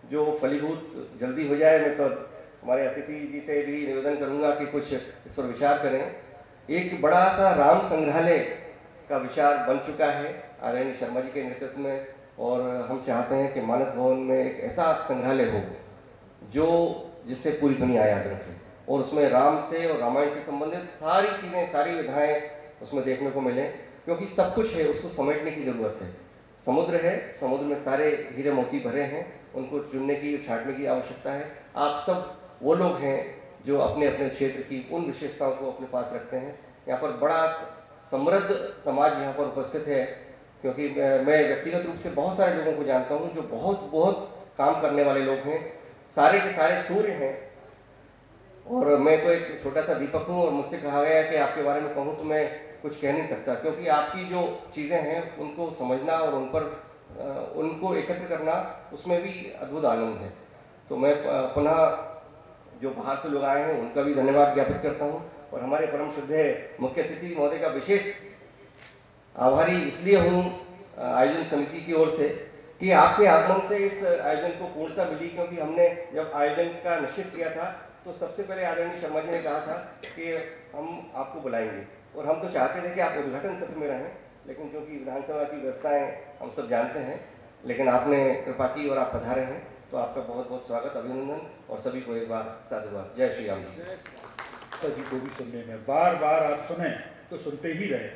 जो फलीभूत जल्दी हो जाए। मैं तो हमारे अतिथि जी से भी निवेदन करूंगा कि कुछ इस पर विचार करें। एक बड़ा सा राम संग्रहालय का विचार बन चुका है आदरणीय शर्मा जी के नेतृत्व में, और हम चाहते हैं कि मानस भवन में एक ऐसा संग्रहालय हो जो जिससे पूरी दुनिया याद रखे, और उसमें राम से और रामायण से संबंधित सारी चीज़ें, सारी विधाएं उसमें देखने को मिलें, क्योंकि सब कुछ है, उसको समेटने की ज़रूरत है। समुद्र है, समुद्र में सारे हीरे मोती भरे हैं, उनको चुनने की, छांटने की आवश्यकता है। आप सब वो लोग हैं जो अपने अपने क्षेत्र की उन विशेषताओं को अपने पास रखते हैं। यहाँ पर बड़ा समृद्ध समाज यहाँ पर उपस्थित है, क्योंकि मैं व्यक्तिगत रूप से बहुत सारे लोगों को जानता हूँ जो बहुत बहुत काम करने वाले लोग हैं, सारे के सारे सूर्य हैं, और मैं तो एक छोटा सा दीपक हूँ। और मुझसे कहा गया कि आपके बारे में कहूँ तो मैं कुछ कह नहीं सकता, क्योंकि आपकी जो चीज़ें हैं उनको समझना और उन पर उनको एकत्र करना, उसमें भी अद्भुत आनंद है। तो मैं पुनः जो बाहर से लोग आए हैं उनका भी धन्यवाद ज्ञापित करता हूँ, और हमारे परम श्रद्धेय मुख्य अतिथि महोदय का विशेष आभारी इसलिए हूँ आयोजन समिति की ओर से कि आपके आगमन से इस आयोजन को पूर्णता मिली। क्योंकि हमने जब आयोजन का निश्चित किया था तो सबसे पहले आदरणीय शर्मा जी ने कहा था कि हम आपको बुलाएंगे, और हम तो चाहते थे कि आप उद्घाटन सत्र में रहें, लेकिन क्योंकि विधानसभा की व्यवस्थाएं हम सब जानते हैं, लेकिन आपने कृपा की और आप पधारे हैं, तो आपका बहुत बहुत स्वागत, अभिनंदन, और सभी को एक बार साधुवाद। जय श्री राम जी। सभी को भी सुनने में बार बार आप सुने तो सुनते ही रहे,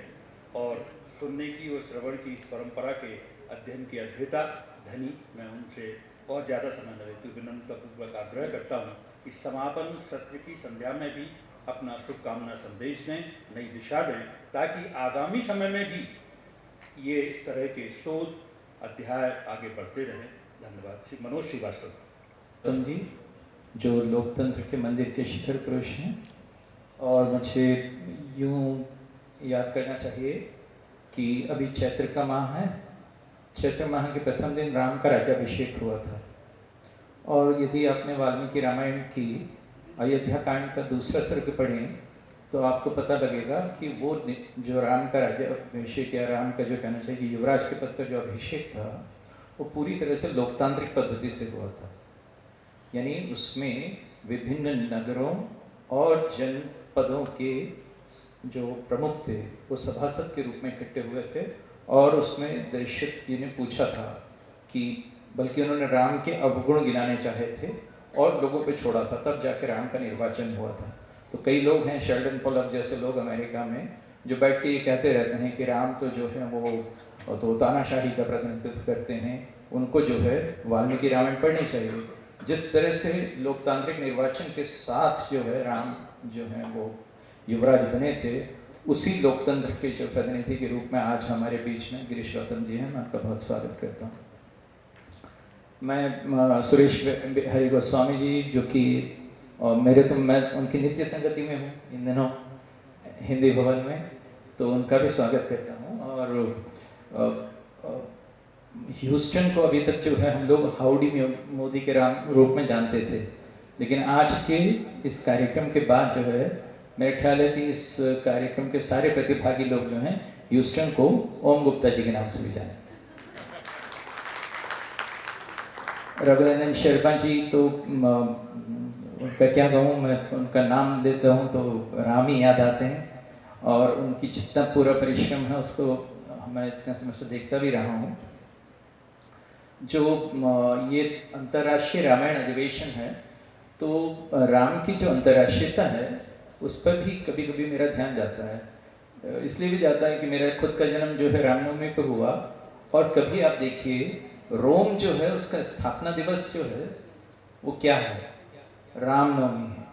और सुनने की और श्रवण की इस परंपरा के अध्ययन की अद्भुतता धनी मैं उनसे बहुत ज़्यादा समय न लेती हूँ। विनम्रतापूर्वक आग्रह करता हूँ कि समापन सत्र की संध्या में भी अपना शुभकामना संदेश दें, नई दिशा दें, ताकि आगामी समय में भी ये इस तरह के शोध अध्याय आगे बढ़ते रहें। धन्यवाद। श्री मनोज श्रीवास्तव जी, जो लोकतंत्र के मंदिर के शिखर पुरुष हैं, और मुझे यूँ याद करना चाहिए कि अभी चैत्र का माह है। चैत्र माह के प्रथम दिन राम का राज्याभिषेक हुआ था, और यदि आपने वाल्मीकि रामायण की अयोध्या कांड का दूसरा सर्ग पढ़ें तो आपको पता लगेगा कि वो जो राम का राज्याभिषेक, या राम का जो कहना चाहिए युवराज के पद का जो अभिषेक था, वो पूरी तरह से लोकतांत्रिक पद्धति से हुआ था। यानी उसमें विभिन्न नगरों और जनपदों के जो प्रमुख थे वो सभासद के रूप में इकट्ठे हुए थे और उसमें दरीक्षित जी ने पूछा था कि, बल्कि उन्होंने राम के अवगुण गिनाने चाहे थे और लोगों पे छोड़ा था, तब जाके राम का निर्वाचन हुआ था। तो कई लोग हैं, शेल्डन पोलक जैसे लोग अमेरिका में, जो बैठ के ये कहते रहते हैं कि राम तो जो है वो तो तानाशाही का प्रतिनिधित्व करते हैं, उनको जो है वाल्मीकि रामायण पढ़नी चाहिए। जिस तरह से लोकतांत्रिक निर्वाचन के साथ जो है राम जो है वो युवराज बने थे, उसी लोकतंत्र के जो प्रतिनिधि के रूप में आज हमारे बीच में गिरीश रतन जी हैं, मैं उनका बहुत स्वागत करता हूँ। मैं सुरेश हरि गोस्वामी जी, जो कि मैं उनकी नित्य संगति में हूँ इन दिनों हिंदी भवन में, तो उनका भी स्वागत करता हूँ। और ह्यूस्टन को अभी तक जो है हम लोग हाउडी मोदी के रूप में जानते थे, लेकिन आज के इस कार्यक्रम के बाद जो है मेरा ख्याल है कि इस कार्यक्रम के सारे प्रतिभागी लोग जो हैं ह्यूस्टन को ओम गुप्ता जी के नाम से भी जाने। रघुनंदन शर्मा जी तो उनका क्या कहूँ, मैं उनका नाम देता हूँ तो राम ही याद आते हैं, और उनकी जितना पूरा परिश्रम है उसको मैं इतने समय से देखता भी रहा हूँ। जो ये अंतर्राष्ट्रीय रामायण अधिवेशन है, तो राम की जो अंतर्राष्ट्रीयता है उस पर भी कभी कभी मेरा ध्यान जाता है। इसलिए भी जाता है कि मेरा खुद का जन्म जो है रामनवमी पर हुआ, और कभी आप देखिए रोम जो है उसका स्थापना दिवस जो है वो क्या है, रामनवमी है।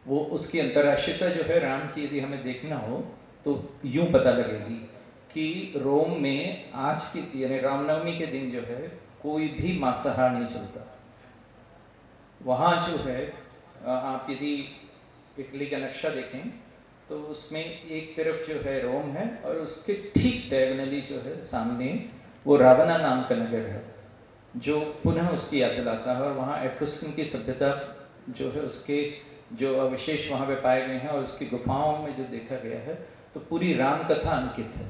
वो उसकी अंतर्राष्ट्रीयता जो है राम की यदि हमें देखना हो तो यूं पता लगेगी कि रोम में आज की यानी रामनवमी के दिन जो है कोई भी मांसाहार नहीं चलता। वहाँ जो है आप यदि इटली का नक्शा देखें तो उसमें एक तरफ जो है रोम है और उसके ठीक डायगोनली जो है सामने वो रावणा नाम का नगर है, जो पुनः उसकी याद दिलाता है। और वहाँ एट्रुस्कन की सभ्यता जो है उसके जो अवशेष वहाँ पे पाए गए हैं और उसकी गुफाओं में जो देखा गया है, तो पूरी राम कथा अंकित है।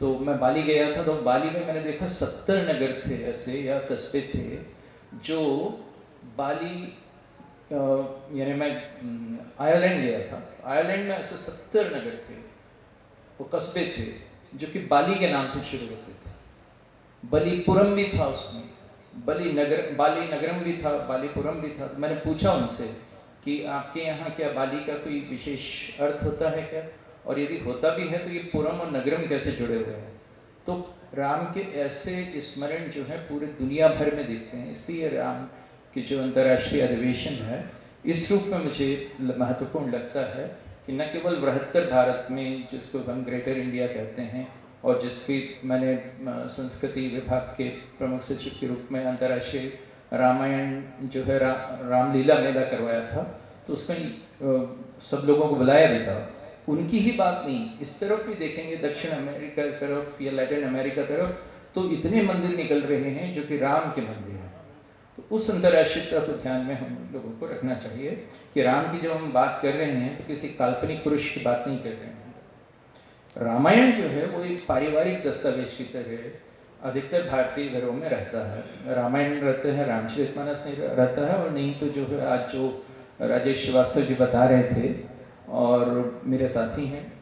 तो मैं बाली गया था, तो बाली में मैंने देखा 70 नगर थे ऐसे या कस्बे थे जो बाली यानी मैं आयरलैंड गया था, आयरलैंड में ऐसे 70 नगर थे, वो कस्बे थे जो कि बाली के नाम से शुरू होते थे। बलीपुरम भी था उसमें, बाली नगरम भी था, बालीपुरम भी था। तो मैंने पूछा उनसे कि आपके यहाँ क्या बाली का कोई विशेष अर्थ होता है क्या, और यदि होता भी है तो ये पुरम और नगरम कैसे जुड़े हुए हैं। तो राम के ऐसे स्मरण जो है पूरे दुनिया भर में दिखते हैं। इसलिए राम की जो अंतर्राष्ट्रीय अधिवेशन है इस रूप में मुझे महत्वपूर्ण लगता है कि न केवल बृहत्तर भारत में, जिसको हम ग्रेटर इंडिया कहते हैं, और जिसकी मैंने संस्कृति विभाग के प्रमुख सचिव के रूप में अंतर्राष्ट्रीय रामायण जो है रामलीला मेला करवाया था, तो उसमें सब लोगों को बुलाया भी था। उनकी ही बात नहीं, इस तरफ भी देखेंगे दक्षिण अमेरिका तरफ या लैटिन अमेरिका तरफ, तो इतने मंदिर निकल रहे हैं जो कि राम के मंदिर हैं। तो उस अंतर्राष्ट्रीयता को ध्यान में हम लोगों को रखना चाहिए कि राम की जब हम बात कर रहे हैं तो किसी काल्पनिक पुरुष की बात नहीं कर रहे हैं। रामायण जो है वो एक पारिवारिक दस्तावेज की तरह अधिकतर भारतीय घरों में रहता है। रामायण रहता है, रामचरितमानस रहता है, और नहीं तो जो है आज जो राजेश श्रीवास्तव जी बता रहे थे और मेरे साथी हैं,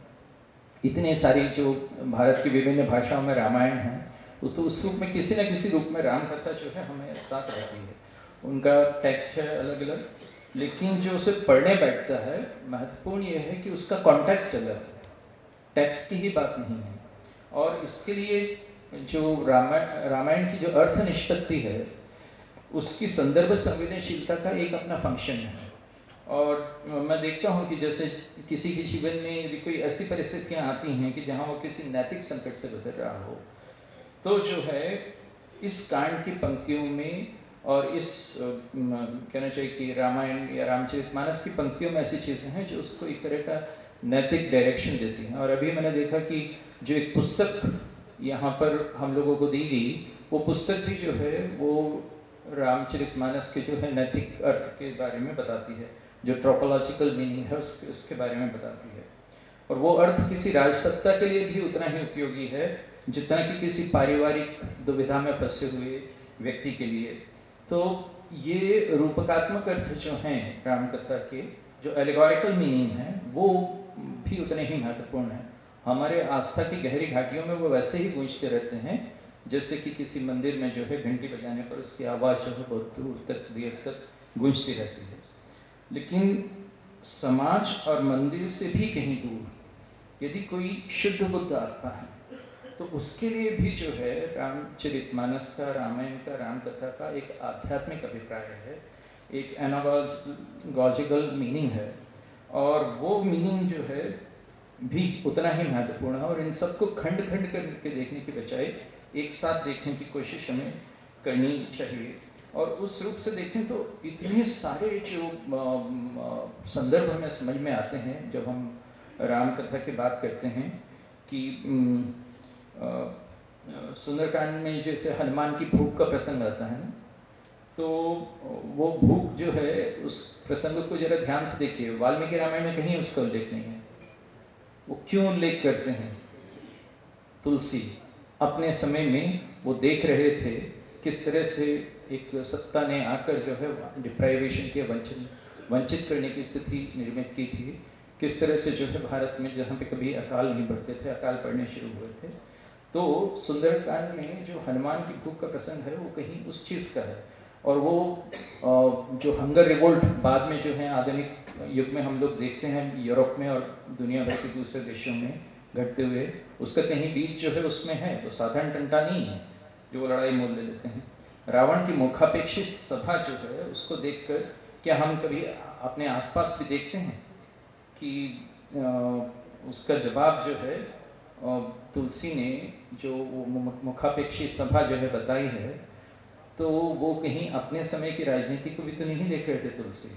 इतने सारी जो भारत की विभिन्न भाषाओं में रामायण है, उस रूप में किसी न किसी रूप में राम कथा जो है हमें साथ रहती है। उनका टेक्स्ट है अलग अलग, लेकिन जो उसे पढ़ने बैठता है महत्वपूर्ण ये है कि उसका कॉन्टेक्स्ट अलग है, टेक्स्ट की ही बात नहीं है। और इसके लिए जो रामायण की जो अर्थ निष्पत्ति है उसकी संदर्भ संवेदनशीलता का एक अपना फंक्शन है। और मैं देखता हूँ कि जैसे किसी के जीवन में यदि कोई ऐसी परिस्थितियाँ आती हैं कि जहाँ वो किसी नैतिक संकट से गुजर रहा हो, तो जो है इस कांड की पंक्तियों में और इस कहना चाहिए कि रामायण या रामचरितमानस की पंक्तियों में ऐसी चीज़ें हैं जो उसको एक तरह का नैतिक डायरेक्शन देती हैं। और अभी मैंने देखा कि जो एक पुस्तक यहाँ पर हम लोगों को दी गई, वो पुस्तक भी जो है वो रामचरितमानस के जो है नैतिक अर्थ के बारे में बताती है, जो ट्रोपोलॉजिकल मीनिंग है उसके बारे में बताती है। और वो अर्थ किसी राजसत्ता के लिए भी उतना ही उपयोगी है जितना कि किसी पारिवारिक दुविधा में फंसे हुए व्यक्ति के लिए। तो ये रूपकात्मक अर्थ जो हैं रामकथा के, जो एलिगोरिकल मीनिंग है वो भी उतने ही महत्वपूर्ण है। हमारे आस्था की गहरी घाटियों में वो वैसे ही गूंजते रहते हैं जैसे कि किसी मंदिर में जो है घंटी बजाने पर उसकी आवाज़ जो है बहुत दूर तक देर तक गूंजती रहती है। लेकिन समाज और मंदिर से भी कहीं दूर यदि कोई शुद्ध बुद्ध आत्मा है तो उसके लिए भी जो है रामचरितमानस का, रामायण का, रामकथा का एक आध्यात्मिक अभिप्राय है, एक एनालॉजिकल मीनिंग है, और वो मीनिंग जो है भी उतना ही महत्वपूर्ण है। और इन सबको खंड खंड करके देखने के बजाय एक साथ देखने की कोशिश हमें करनी चाहिए। और उस रूप से देखें तो इतने सारे जो संदर्भ हमें समझ में आते हैं जब हम राम कथा की बात करते हैं कि सुंदरकांड में जैसे हनुमान की भूख का प्रसंग आता है ना, तो वो भूख जो है उस प्रसंग को जरा ध्यान से देखिए, वाल्मीकि रामायण में कहीं उसका उल्लेख नहीं है। वो क्यों उल्लेख करते हैं? तुलसी अपने समय में वो देख रहे थे किस तरह से एक सत्ता ने आकर जो है डिप्राइवेशन के वंचित करने की स्थिति निर्मित की थी, किस तरह से जो है भारत में जहाँ पे कभी अकाल नहीं पड़ते थे, अकाल पड़ने शुरू हुए थे। तो सुंदरकांड में जो हनुमान की भूख का प्रसंग है वो कहीं उस चीज़ का है। और वो जो हंगर रिवोल्ट बाद में जो है आधुनिक युग में हम लोग देखते हैं यूरोप में और दुनिया भर के दूसरे देशों में घटते हुए, उसका कहीं बीच जो है उसमें है, वो साधारण टंटा नहीं है जो वो लड़ाई मोल ले लेते हैं। रावण की मुखापेक्षी सभा जो है उसको देखकर क्या हम कभी अपने आसपास भी देखते हैं कि उसका जवाब जो है तुलसी ने जो वो मुखापेक्षी सभा जो है बताई है, तो वो कहीं अपने समय की राजनीति को भी तो नहीं देख रहे थे तुलसी।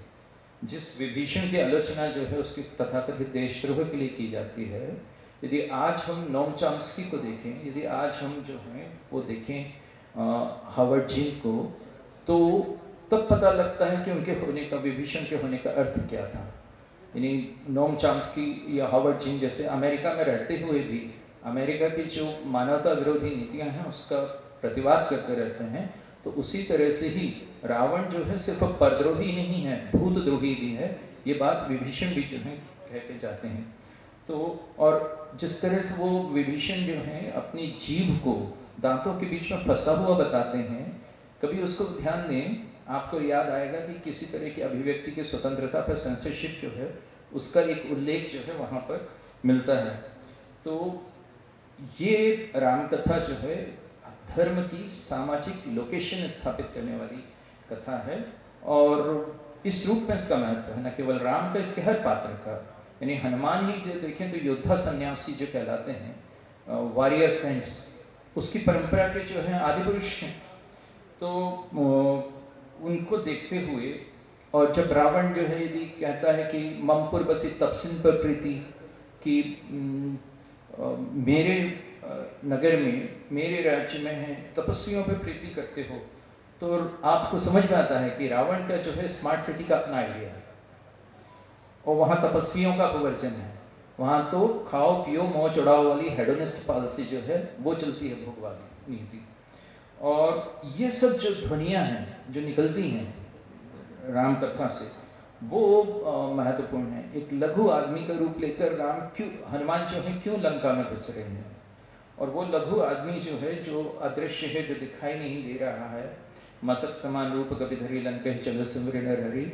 जिस विभीषण की आलोचना जो है उसकी तथाकथित देशद्रोह के लिए की जाती है, यदि आज हम नोम चॉम्स्की को देखें, यदि आज हम जो हैं वो देखें हावर्ड जी को, तो तब पता लगता है कि उनके होने का, विभीषण के होने का अर्थ क्या था। यानी नोम चॉम्स्की या हावर्ड जी जैसे अमेरिका में रहते हुए भी अमेरिका की जो मानवता विरोधी नीतियां हैं उसका प्रतिवाद करते रहते हैं, तो उसी तरह से ही रावण जो है सिर्फ परद्रोही नहीं है, भूतद्रोही भी है। ये बात विभीषण भी जो है कह के जाते हैं। तो और जिस तरह से वो विभीषण जो है अपनी जीभ को दांतों के बीच में फंसा हुआ बताते हैं, कभी उसको ध्यान दें, आपको याद आएगा कि किसी तरह की अभिव्यक्ति की स्वतंत्रता पर सेंसरशिप जो है उसका एक उल्लेख जो है वहाँ पर मिलता है। तो ये रामकथा जो है धर्म की सामाजिक लोकेशन स्थापित करने वाली कथा है, और इस रूप में इसका महत्व है, न केवल राम का, इसके हर पात्र का। यानी हनुमान ही जो देखें तो योद्धा सन्यासी जो कहलाते हैं, वॉरियर सेंट्स, उसकी परंपरा के जो हैं आदि पुरुष हैं। तो उनको देखते हुए, और जब रावण जो है यदि कहता है कि ममपुर बसी तपसिन पर प्रीति, कि मेरे नगर में, मेरे राज्य में है, तपस्वियों पर प्रीति करते हो, तो आपको समझ में आता है कि रावण का जो है स्मार्ट सिटी का अपना आइडिया है, और वहाँ तपस्वियों का प्रवर्जन है। वहाँ तो खाओ पियो मौज चढ़ाओ वाली हेडोनिस्ट पॉलिसी जो है वो चलती है, भोगवादी नीति। और ये सब जो ध्वनियाँ हैं जो निकलती हैं राम कथा से, वो महत्वपूर्ण है। एक लघु आदमी का रूप लेकर राम क्यों, हनुमान जो है क्यों लंका में घुस रहे हैं, और वो लघु आदमी जो है, जो अदृश्य है, जो दिखाई नहीं दे रहा है, मसक समान रूप कभी धरी लंका चलो सिमर नर हरि,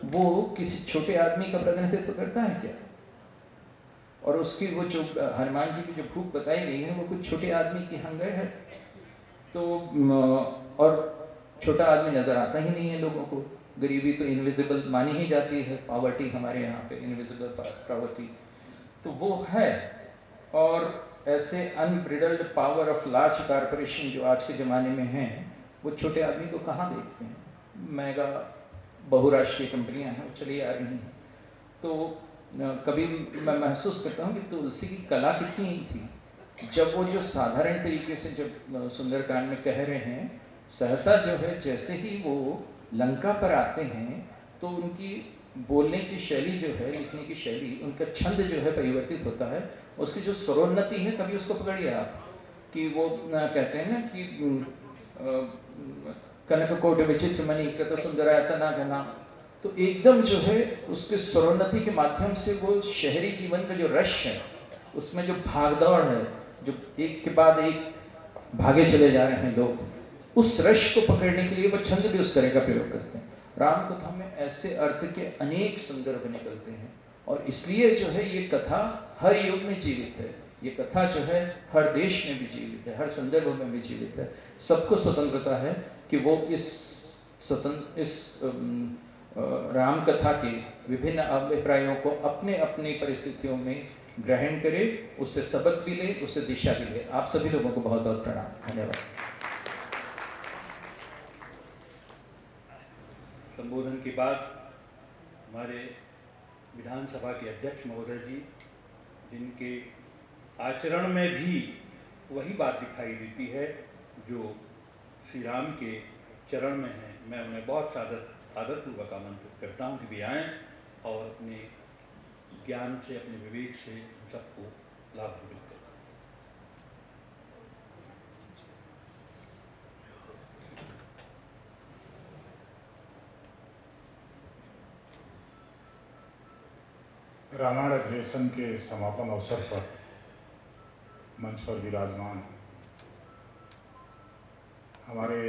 वो किसी छोटे आदमी का प्रतिनिधित्व करता है क्या? और उसकी वो जो हनुमान जी की जो भूख बताई गई है वो कुछ छोटे आदमी की हंगर है। तो और छोटा आदमी नजर आता ही नहीं है लोगों को। गरीबी तो इनविजिबल मानी ही जाती है, पॉवर्टी हमारे यहाँ पे इनविजिबल पॉवर्टी तो वो है। और ऐसे unbridled power of large corporation जो आज के ज़माने में हैं, वो छोटे आदमी को कहाँ देखते हैं। मेगा बहुराष्ट्रीय कंपनियां हैं, वो चली आ रही हैं। तो कभी मैं महसूस करता हूँ कि तुलसी की कला कितनी ही थी। जब वो जो साधारण तरीके से जब सुंदरकांड में कह रहे हैं, सहसा जो है जैसे ही वो लंका पर आते हैं तो उनकी बोलने की शैली जो है, लिखने की शैली, उनका छंद जो है परिवर्तित होता है। उसकी जो स्वरोन्नति है, कभी उसको पकड़िए आप, कि वो कहते हैं ना कि कनक कोट विचित्र मणि कृत सुंदरायतना घना, तो एकदम जो है उसके स्तरोन्नति के माध्यम से वो शहरी जीवन का जो रश है, उसमें जो भागदौड़ है, जो एक के बाद एक भागे चले जा रहे हैं लोग, उस रश को पकड़ने के लिए वो छंद भी उस तरह का प्रयोग करते हैं। राम कथा में ऐसे अर्थ के अनेक संदर्भ निकलते हैं और इसलिए जो है ये कथा हर युग में जीवित है। ये कथा जो है हर देश में भी जीवित है, हर संदर्भ में भी जीवित है। सबको स्वतंत्रता है कि वो इस राम कथा के विभिन्न अभिप्रायों को अपने अपनी परिस्थितियों में ग्रहण करे, उससे सबक भी ले, उससे दिशा भी ले। आप सभी लोगों को बहुत बहुत प्रणाम, धन्यवाद। संबोधन के बाद हमारे विधानसभा के अध्यक्ष महोदय जी, जिनके आचरण में भी वही बात दिखाई देती है जो श्री राम के चरण में है, मैं उन्हें बहुत आदरपूर्वक आमंत्रित करता हूँ कि वे आएँ और अपने ज्ञान से, अपने विवेक से हम सबको लाभान्वित करें। रामायण अधिवेशन के समापन अवसर पर मंच पर विराजमान हमारे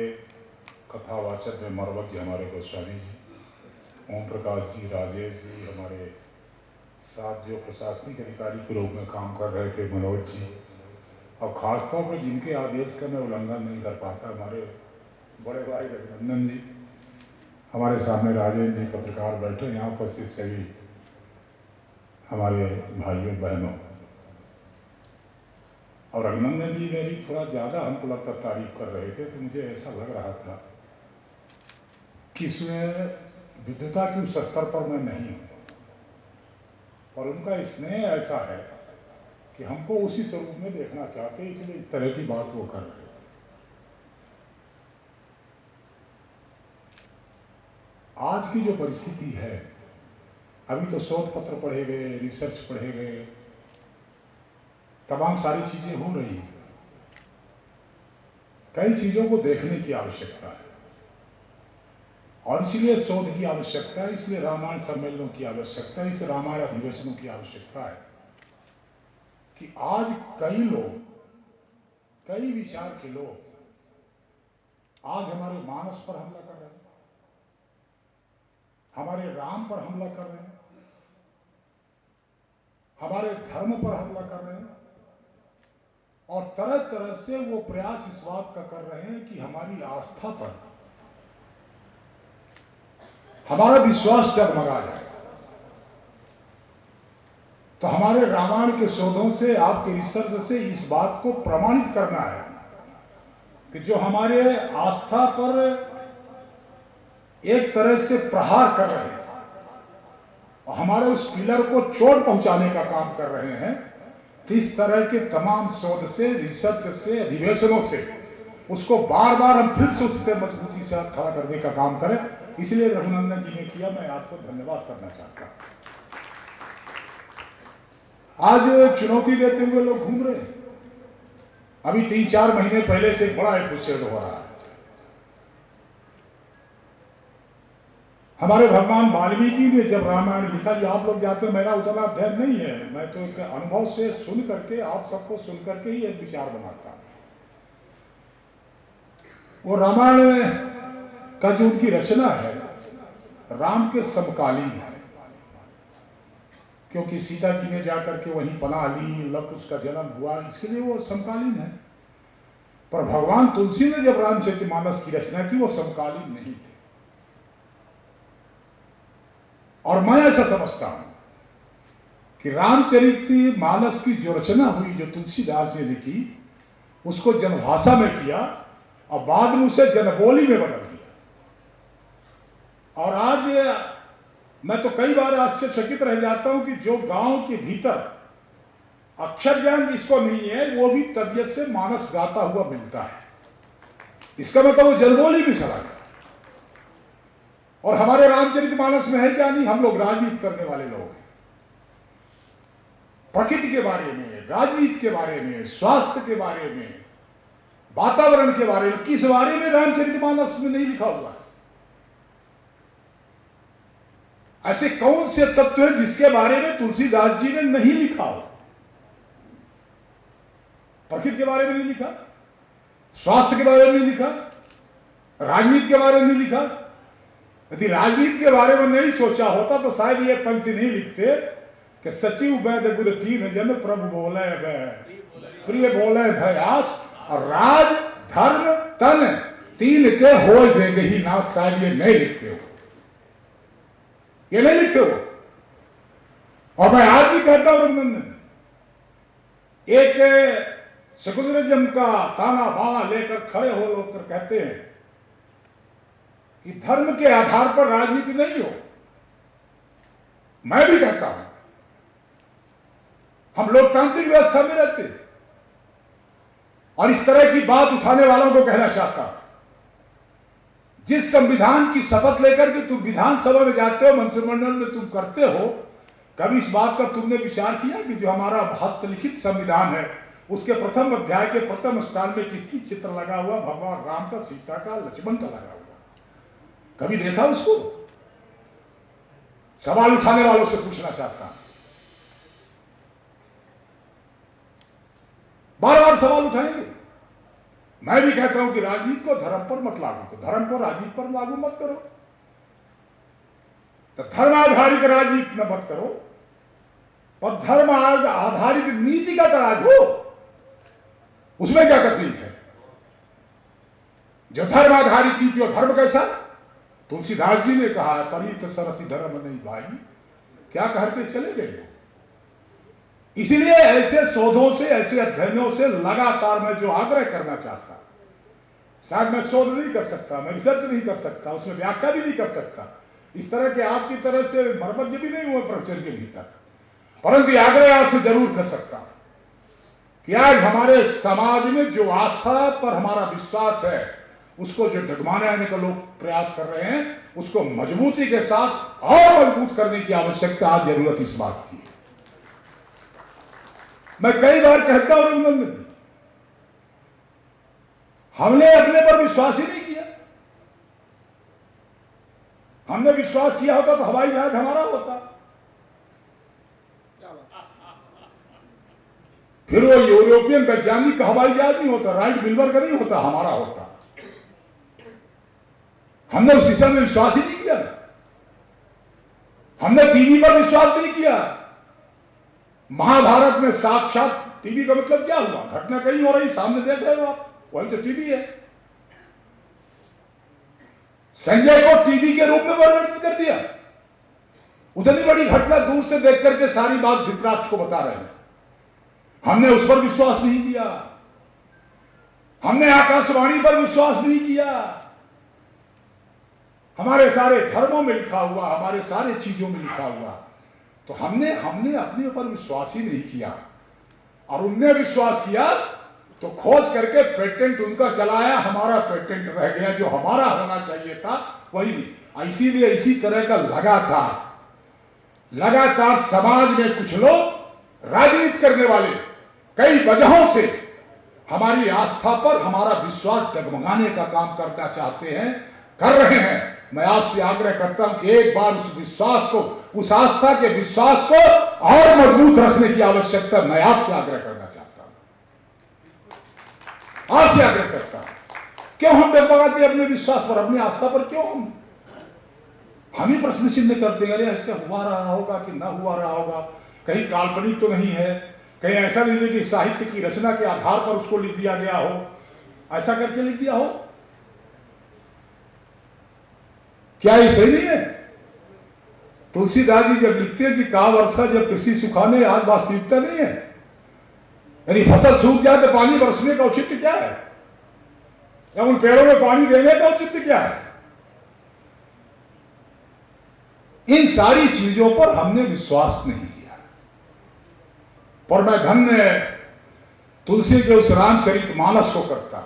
कथावाचक में मरवत जी, हमारे गोस्वामी जी, ओम प्रकाश जी, राजेश जी, हमारे साथ जो प्रशासनिक अधिकारी के रूप में काम कर रहे थे मनोज जी, और ख़ासतौर पर जिनके आदेश का मैं उल्लंघन नहीं कर पाता, हमारे बड़े भाई रघुनंदन जी, हमारे सामने राजेंद्र जी पत्रकार बैठे, यहाँ उपस्थित सभी हमारे भाइयों बहनों, और रघुनंदन जी मेरी थोड़ा ज़्यादा हमको लगता तारीफ कर रहे थे, तो मुझे ऐसा लग रहा था कि इसमें विद्वता की उस स्तर पर मैं नहीं हूँ, और उनका स्नेह ऐसा है कि हमको उसी स्वरूप में देखना चाहते, इसलिए इस तरह की बात वो कर रहे थे। आज की जो परिस्थिति है, अभी तो शोध पत्र पढ़े गए, रिसर्च पढ़े गए, तमाम सारी चीजें हो रही हैं। कई चीजों को देखने की आवश्यकता है और इसलिए शोध की आवश्यकता है, इसलिए रामायण सम्मेलनों की आवश्यकता है, इस रामायण अधिवेशनों की आवश्यकता है कि आज कई लोग, कई विचार के लोग आज हमारे मानस पर हमला कर रहे हैं, हमारे राम पर हमला कर रहे हैं, हमारे धर्म पर हमला कर रहे हैं, और तरह तरह से वो प्रयास इस बात का कर रहे हैं कि हमारी आस्था पर, हमारा विश्वास डगमगा जाए। तो हमारे रामायण के शोधों से, आपके रिसर्च से इस बात को प्रमाणित करना है कि जो हमारे आस्था पर एक तरह से प्रहार कर रहे हैं और हमारे उस पिलर को चोट पहुंचाने का काम कर रहे हैं, तो इस तरह के तमाम शोध से, रिसर्च से, अधिवेशनों से उसको बार बार हम फिर से उससे मजबूती से खड़ा करने का काम करें। इसलिए रघुनंदन जी ने किया, मैं आपको धन्यवाद करना चाहता हूं। आज चुनौती देते हुए लोग घूम रहे हैं। अभी 3-4 महीने पहले से एक बड़ा एपिसोड हो रहा है। हमारे भगवान वाल्मीकि ने जब रामायण लिखा, ये आप लोग जाते हो, मेरा उतना अध्ययन नहीं है, मैं तो एक अनुभव से सुन करके, आप सबको सुन करके ही एक विचार बनाता हूं। वो रामायण का जो उनकी रचना है, राम के समकालीन है, क्योंकि सीता जी ने जाकर के वहीं पनाह ली, लव उसका जन्म हुआ, इसके लिए वो समकालीन है। पर भगवान तुलसी ने जब रामचरितमानस की रचना की, वो समकालीन नहीं थे। और मैं ऐसा समझता हूं कि रामचरितमानस की जो रचना हुई, जो तुलसीदास जी ने की, उसको जनभाषा में किया और बाद में उसे जनबोली में बदल दिया। और आज मैं तो कई बार आश्चर्यचकित रह जाता हूं कि जो गांव के भीतर अक्षर ज्ञान जिसको नहीं है, वो भी तबीयत से मानस गाता हुआ मिलता है। इसका मतलब वो जनबोली भी चला गया। और हमारे रामचरितमानस में है क्या? नहीं, हम लोग राजनीति करने वाले लोग हैं। प्रकृति के बारे में, राजनीति के बारे में, स्वास्थ्य के बारे में, वातावरण के बारे में, किस बारे में रामचरितमानस में नहीं लिखा हुआ है? ऐसे कौन से तत्व हैं जिसके बारे में तुलसीदास जी ने नहीं लिखा हो? प्रकृति के बारे में नहीं लिखा, स्वास्थ्य के बारे में नहीं लिखा, राजनीति के बारे में नहीं लिखा। यदि राजनीति के बारे में नहीं सोचा होता तो शायद ये पंक्ति नहीं लिखते कि सचिव वैद्य गुरु तीन जन प्रभु बोले प्रिय बोले भयास और राज धर्म तन तीन के हो देंगे ही नाथ। शायद ये नहीं लिखते हो, ये नहीं लिखते हो। और मैं आज भी कहता हूं रघुनंदन, एक सेकुलरिज्म का ताना बाना लेकर खड़े हो लोग कर कहते हैं कि धर्म के आधार पर राजनीति नहीं हो। मैं भी कहता हूं हम लोकतांत्रिक व्यवस्था में रहते हैं। और इस तरह की बात उठाने वालों को कहना चाहता हूं, जिस संविधान की शपथ लेकर के तुम विधानसभा में जाते हो, मंत्रिमंडल में तुम करते हो, कभी इस बात का तुमने विचार किया कि जो हमारा हस्तलिखित संविधान है उसके प्रथम अध्याय के प्रथम स्थान में किसकी चित्र लगा हुआ? भगवान राम का, सीता का, लक्ष्मण का लगा हुआ। कभी देखा उसको? सवाल उठाने वालों से पूछना चाहता हूं, बार बार सवाल उठाएंगे। मैं भी कहता हूं कि राजनीति को धर्म पर मत लागू करो, धर्म को राजनीति पर लागू मत करो। तो धर्म आधारित राजनीति न मत करो, पर धर्म आधारित नीतिगत राज हो, उसमें क्या तकलीफ है? जो धर्म आधारित नीति और धर्म कैसा? तुलसीदास जी ने कहा है, परित सरसी धर्म नहीं भाई, क्या कह के चले गए लोग। इसलिए ऐसे शोधों से, ऐसे अध्ययनों से लगातार मैं जो आग्रह करना चाहता, शायद मैं शोध नहीं कर सकता, मैं रिसर्च नहीं कर सकता, उसमें व्याख्या भी नहीं कर सकता, इस तरह के आपकी तरह से मर्मज्ञ भी नहीं हुआ प्रवचन के भीतर, परंतु आग्रह आपसे जरूर कर सकता कि आज हमारे समाज में जो आस्था पर हमारा विश्वास है उसको जो डगमाने का लोग प्रयास कर रहे हैं, उसको मजबूती के साथ और मजबूत करने की आवश्यकता, आज जरूरत इस बात की। मैं कई बार कहता हूं रघुनंदन जी, हमने अपने पर विश्वास ही नहीं किया। हमने विश्वास किया होता तो हवाई जहाज हमारा होता, फिर वो यूरोपियन वैज्ञानिक का हवाई जहाज नहीं होता, राइट मिलर का नहीं होता, हमारा होता। हमने उस दिशा में विश्वास ही नहीं किया। हमने टीवी पर विश्वास नहीं किया। महाभारत में साक्षात टीवी का मतलब क्या हुआ? घटना कहीं हो रही, सामने देख रहे हो आप, वही तो टीवी है। संजय को टीवी के रूप में वर्णित कर दिया। उतनी बड़ी घटना दूर से देख करके सारी बात धृतराष्ट्र को बता रहे हैं। हमने उस पर विश्वास नहीं किया। हमने आकाशवाणी पर विश्वास नहीं किया। हमारे सारे धर्मों में लिखा हुआ, हमारे सारे चीजों में लिखा हुआ, तो हमने अपने ऊपर विश्वास ही नहीं किया। और उनने विश्वास किया तो खोज करके पेटेंट उनका चलाया, हमारा पेटेंट रह गया, जो हमारा होना चाहिए था वही नहीं। इसीलिए इसी तरह का लगातार समाज में कुछ लोग राजनीति करने वाले कई वजहों से हमारी आस्था पर, हमारा विश्वास डगमगाने का काम करना चाहते हैं, कर रहे हैं। मैं आपसे आग्रह करता हूं कि एक बार उस विश्वास को, उस आस्था के विश्वास को और मजबूत रखने की आवश्यकता मैं आपसे आग्रह करना चाहता हूं, आपसे आग्रह करता हूं। क्यों हम डगमगाते अपने विश्वास पर, अपनी आस्था पर? क्यों हम ही प्रश्न चिन्ह करते हैं, अरे ऐसे हुआ रहा होगा कि ना हुआ रहा होगा, कहीं काल्पनिक तो नहीं है, कहीं ऐसा नहीं है कि साहित्य की रचना के आधार पर उसको लिख दिया गया हो, ऐसा करके लिख दिया हो। क्या ये सही नहीं है? तुलसीदास जी जब लिखते हैं कि का वर्षा जब कृषि सुखाने, आज वास्तविकता नहीं है। यानी फसल सूख जाए तो पानी बरसने का औचित्य क्या है, या उन पेड़ों में पानी देने का औचित्य क्या है? इन सारी चीजों पर हमने विश्वास नहीं किया। पर मैं धन्य तुलसी के उस रामचरितमानस को करता,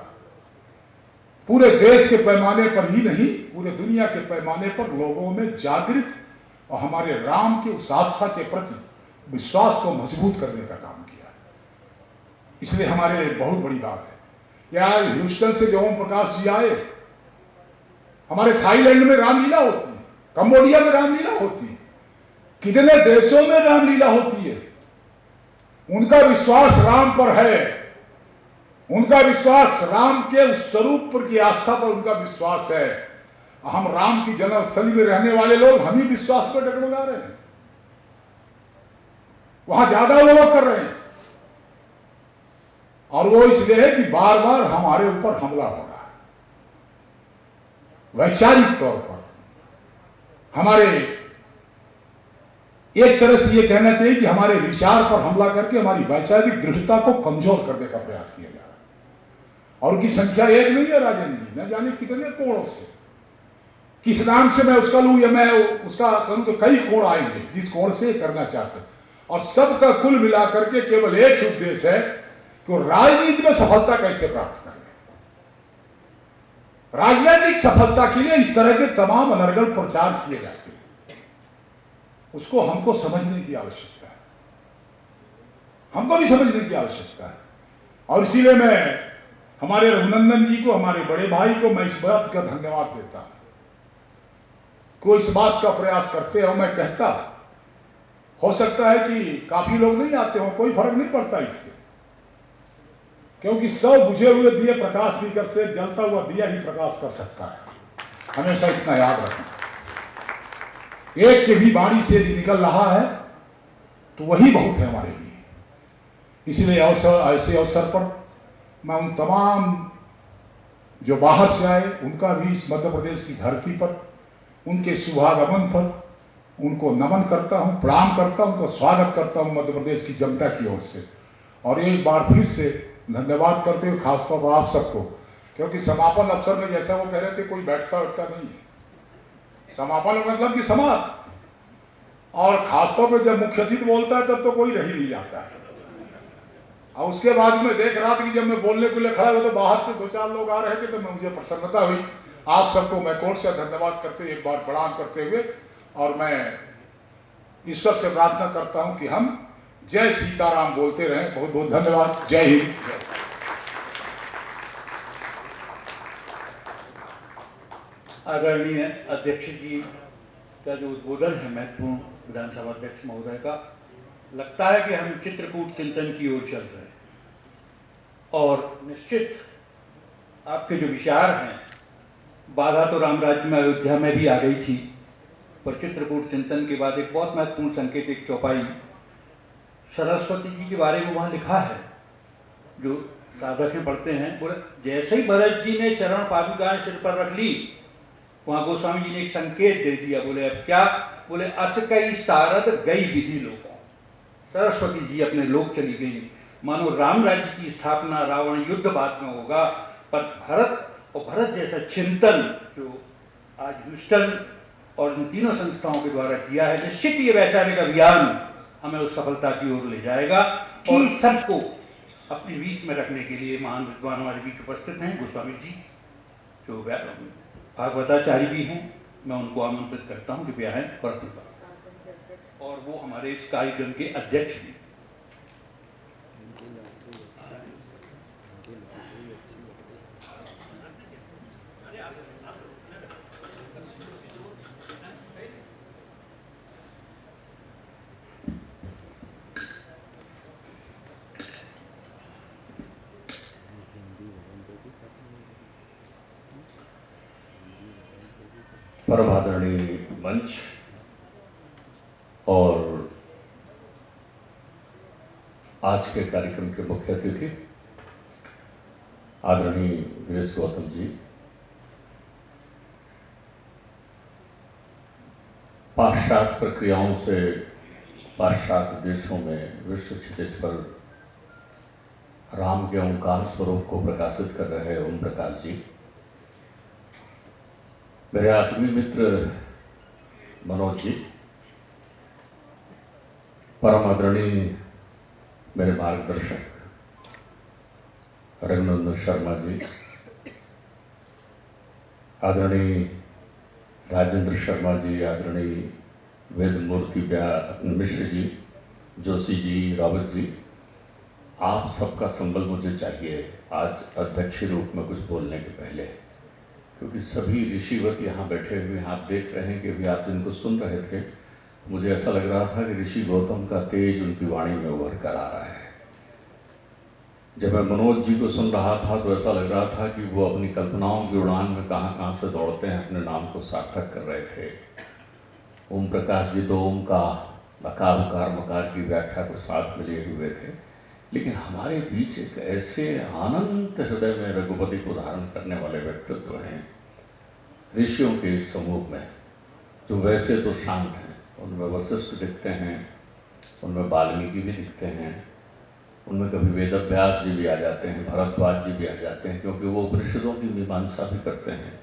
पूरे देश के पैमाने पर ही नहीं, पूरे दुनिया के पैमाने पर लोगों में जागृत और हमारे राम की उस आस्था के प्रति विश्वास को मजबूत करने का काम किया। इसलिए हमारे लिए बहुत बड़ी बात है। यार ह्यूस्टन से जो ओम प्रकाश जी आए, हमारे थाईलैंड में रामलीला होती है, कंबोडिया में रामलीला होती है, कितने देशों में रामलीला होती है, उनका विश्वास राम पर है, उनका विश्वास राम के उस स्वरूप पर की आस्था पर उनका विश्वास है। हम राम की जन्मस्थली में रहने वाले लोग हम ही विश्वास पर डगमगा रहे हैं, वहां ज्यादा वो लोग कर रहे हैं, और वो इसलिए है कि बार बार हमारे ऊपर हमला हो रहा है। वैचारिक तौर पर हमारे, एक तरह से ये कहना चाहिए कि हमारे विचार पर हमला करके हमारी वैचारिक दृढ़ता को कमजोर करने का प्रयास किया जा रहा है। और उनकी संख्या एक नहीं है राजन जी, न जाने कितने कोणों से, किस नाम से मैं उसका लूं या मैं उसका करूं तो कई कोण आएंगे जिस कोण से करना चाहते हैं, और सबका कुल मिलाकर के केवल एक ही उद्देश्य है कि राजनीति में सफलता कैसे प्राप्त करें। राजनीतिक सफलता के लिए इस तरह के तमाम अनर्गल प्रचार किए जाते हैं, उसको हमको समझने की आवश्यकता है, हमको भी समझने की आवश्यकता है। और इसीलिए मैं हमारे रघुनंदन जी को, हमारे बड़े भाई को मैं इस बात का धन्यवाद देता हूं, कोई इस बात का प्रयास करते हो। मैं कहता हो सकता है कि काफी लोग नहीं आते हो, कोई फर्क नहीं पड़ता इससे, क्योंकि सब बुझे हुए दिए प्रकाश स्पीकर से जलता हुआ दिया ही प्रकाश कर सकता है, हमेशा इतना याद रखना। एक के भी वाणी से निकल रहा है तो वही बहुत है हमारे लिए। इसलिए ऐसे अवसर पर मैं उन तमाम जो बाहर से आए उनका भी इस मध्य प्रदेश की धरती पर उनके शुभागमन पर उनको नमन करता हूं, प्रणाम करता हूं, उनको स्वागत करता हूं मध्य प्रदेश की जनता की ओर से। और एक बार फिर से धन्यवाद करते हुए खासतौर पर आप सबको, क्योंकि समापन अवसर में जैसा वो कह रहे थे कोई बैठता उठता नहीं है, समापन मतलब कि समाप्त, और खासतौर पर जब मुख्य अतिथि बोलता है तब तो कोई रह ही नहीं जाता है। और उसके बाद में देख रहा था कि जब मैं बोलने के लिए खड़ा हुआ तो बाहर से 2-4 लोग आ रहे थे, तो मुझे प्रसन्नता हुई। आप सबको मैं कोर्ट से धन्यवाद करते हुए, एक बार प्रणाम करते हुए, और मैं ईश्वर से प्रार्थना करता हूं कि हम जय सीताराम बोलते रहें। बहुत बहुत धन्यवाद। जय हिंद। आदरणीय अध्यक्ष जी का जो उद्बोधन है महत्वपूर्ण विधानसभा अध्यक्ष महोदय का, लगता है कि हम चित्रकूट चिंतन की ओर चल रहे हैं, और निश्चित आपके जो विचार हैं, बाधा तो राम राज्य में अयोध्या में भी आ गई थी, पर चित्रकूट चिंतन के बाद एक बहुत महत्वपूर्ण संकेत, एक चौपाई सरस्वती जी के बारे में वहाँ लिखा है, जो साधक पढ़ते हैं, बोले जैसे ही भरत जी ने चरण पादुकाएं सिर पर रख ली, वहाँ गोस्वामी जी ने एक संकेत दे दिया, बोले अब क्या, बोले अस कई सारद गई विधि लोग। सरस्वती जी अपने लोक चली गई, मानो राम राज्य की स्थापना रावण युद्ध बाद में होगा, पर भरत और भरत जैसा चिंतन जो आज ह्यूस्टन और इन तीनों संस्थाओं के द्वारा किया है, निश्चित ये वैचारिक अभियान हमें उस सफलता की ओर ले जाएगा। और सबको अपने बीच में रखने के लिए महान विद्वान हमारे बीच उपस्थित हैं, गोस्वामी जी जो भागवताचार्य भी हैं, मैं उनको आमंत्रित करता हूँ, कृपया हैं और वो हमारे इस कार्यक्रम के अध्यक्ष भी। परम आदरणीय मंच और आज के कार्यक्रम के मुख्य अतिथि आदरणीय वीरेश गौतम जी, पाश्चात्य प्रक्रियाओं से पाश्चात्य देशों में विश्व क्षितिज पर राम के ओंकार स्वरूप को प्रकाशित कर रहे ओम प्रकाश जी, मेरे आत्मीय मित्र मनोज जी, परम आदरणीय मेरे मार्गदर्शक रघुनंदन शर्मा जी, आदरणीय राजेंद्र शर्मा जी, आदरणीय वेद मूर्ति मिश्र जी, जोशी जी, रॉबर्ट जी, आप सबका संबल मुझे चाहिए आज अध्यक्ष रूप में कुछ बोलने के पहले, क्योंकि सभी ऋषिवत यहाँ बैठे हुए हैं। आप देख रहे हैं कि अभी आप जिनको सुन रहे थे मुझे ऐसा लग रहा था कि ऋषि गौतम का तेज उनकी वाणी में उभर कर आ रहा है। जब मैं मनोज जी को सुन रहा था तो ऐसा लग रहा था कि वो अपनी कल्पनाओं की उड़ान में कहाँ कहाँ से दौड़ते हैं, अपने नाम को सार्थक कर रहे थे। ओम प्रकाश जी तो ओम का अकार उकार मकार की व्याख्या को साथ में लिए हुए थे, लेकिन हमारे बीच एक ऐसे अनंत हृदय में रघुपति को धारण करने वाले व्यक्तित्व हैं ऋषियों के इस समूह में, जो वैसे तो शांत हैं। उनमें वशिष्ठ दिखते हैं, उनमें वाल्मीकि भी दिखते हैं, उनमें कभी वेदव्यास जी भी आ जाते हैं, भरद्वाज जी भी आ जाते हैं, क्योंकि वो उपनिषदों की मीमांसा भी करते हैं,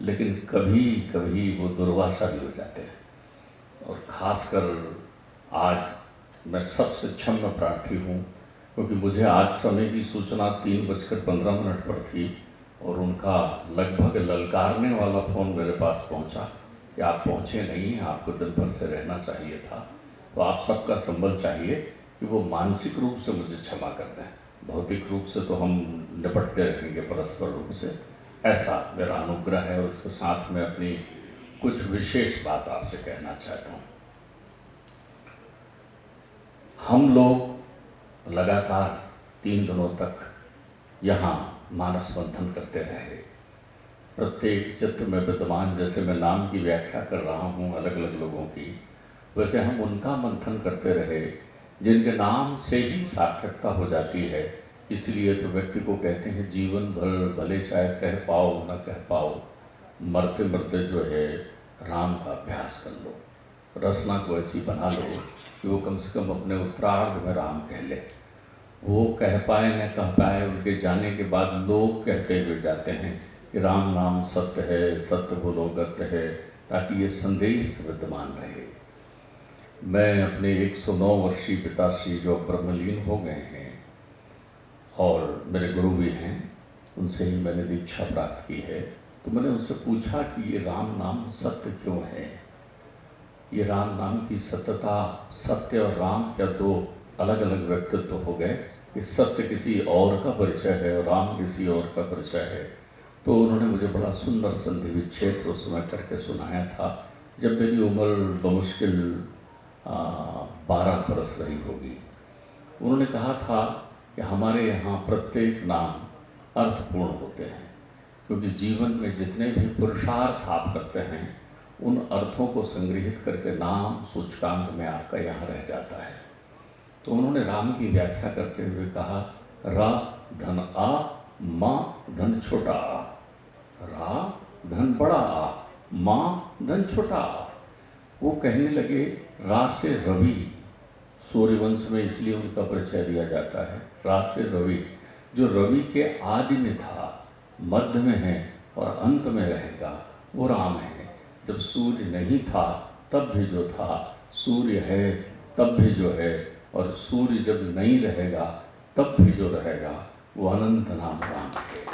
लेकिन कभी कभी वो दुर्वासा भी हो जाते हैं। और ख़ासकर आज मैं सबसे क्षम्य प्रार्थी हूँ, क्योंकि मुझे आज समय की सूचना 3:15 पर थी और उनका लगभग ललकारने वाला फ़ोन मेरे पास पहुँचा कि आप पहुँचे नहीं, आपको दिन भर से रहना चाहिए था। तो आप सबका संबल चाहिए कि वो मानसिक रूप से मुझे क्षमा कर दें, भौतिक रूप से तो हम निपटते रहेंगे परस्पर रूप से, ऐसा मेरा अनुग्रह है। और उसके साथ में अपनी कुछ विशेष बात आपसे कहना चाहता हूँ। हम लोग लगातार 3 दिनों तक यहाँ मानस मंथन करते रहे। प्रत्येक चित्र में विद्यमान, जैसे मैं नाम की व्याख्या कर रहा हूँ अलग अलग लोगों की, वैसे हम उनका मंथन करते रहे जिनके नाम से ही सार्थकता हो जाती है। इसलिए तो व्यक्ति को कहते हैं जीवन भर भले चाहे कह पाओ न कह पाओ, मरते मरते जो है राम का अभ्यास कर लो, रचना को ऐसी बना लो कि वो कम से कम अपने उत्तरार्ध में राम कह ले। वो कह पाए न कह पाए, उनके जाने के बाद लोग कहते हुए जाते हैं कि राम नाम सत्य है, सत्य बोलो गत्य है, ताकि ये संदेश विद्यमान रहे। मैं अपने 109 वर्षीय पिताश्री जो ब्रह्मलीन हो गए हैं और मेरे गुरु भी हैं, उनसे ही मैंने दीक्षा प्राप्त की है। तो मैंने उनसे पूछा कि ये राम नाम सत्य क्यों है? ये राम नाम की सत्यता, सत्य और राम क्या 2 अलग अलग व्यक्तित्व हो गए कि सत्य किसी और का परिचय है और राम किसी और का परिचय है। तो उन्होंने मुझे बड़ा सुंदर संधि विच्छेद उस समय करके सुनाया था, जब मेरी उम्र बमुश्किल 12 बरस रही होगी। उन्होंने कहा था कि हमारे यहाँ प्रत्येक नाम अर्थपूर्ण होते हैं, क्योंकि जीवन में जितने भी पुरुषार्थ आप करते हैं उन अर्थों को संग्रहित करके नाम सूचकांक में आपका यहाँ रह जाता है। तो उन्होंने राम की व्याख्या करते हुए कहा, रा धन आ, माँ धन छोटा आ, रा धन बड़ा आ, माँ धन छोटा आ। वो कहने लगे रा से रवि, सूर्यवंश में इसलिए उनका परिचय दिया जाता है, रा से रवि, जो रवि के आदि में था, मध्य में है और अंत में रहेगा, वो राम है। जब सूर्य नहीं था तब भी जो था, सूर्य है तब भी जो है, और सूर्य जब नहीं रहेगा तब भी जो रहेगा, वो अनंत नाम राम है।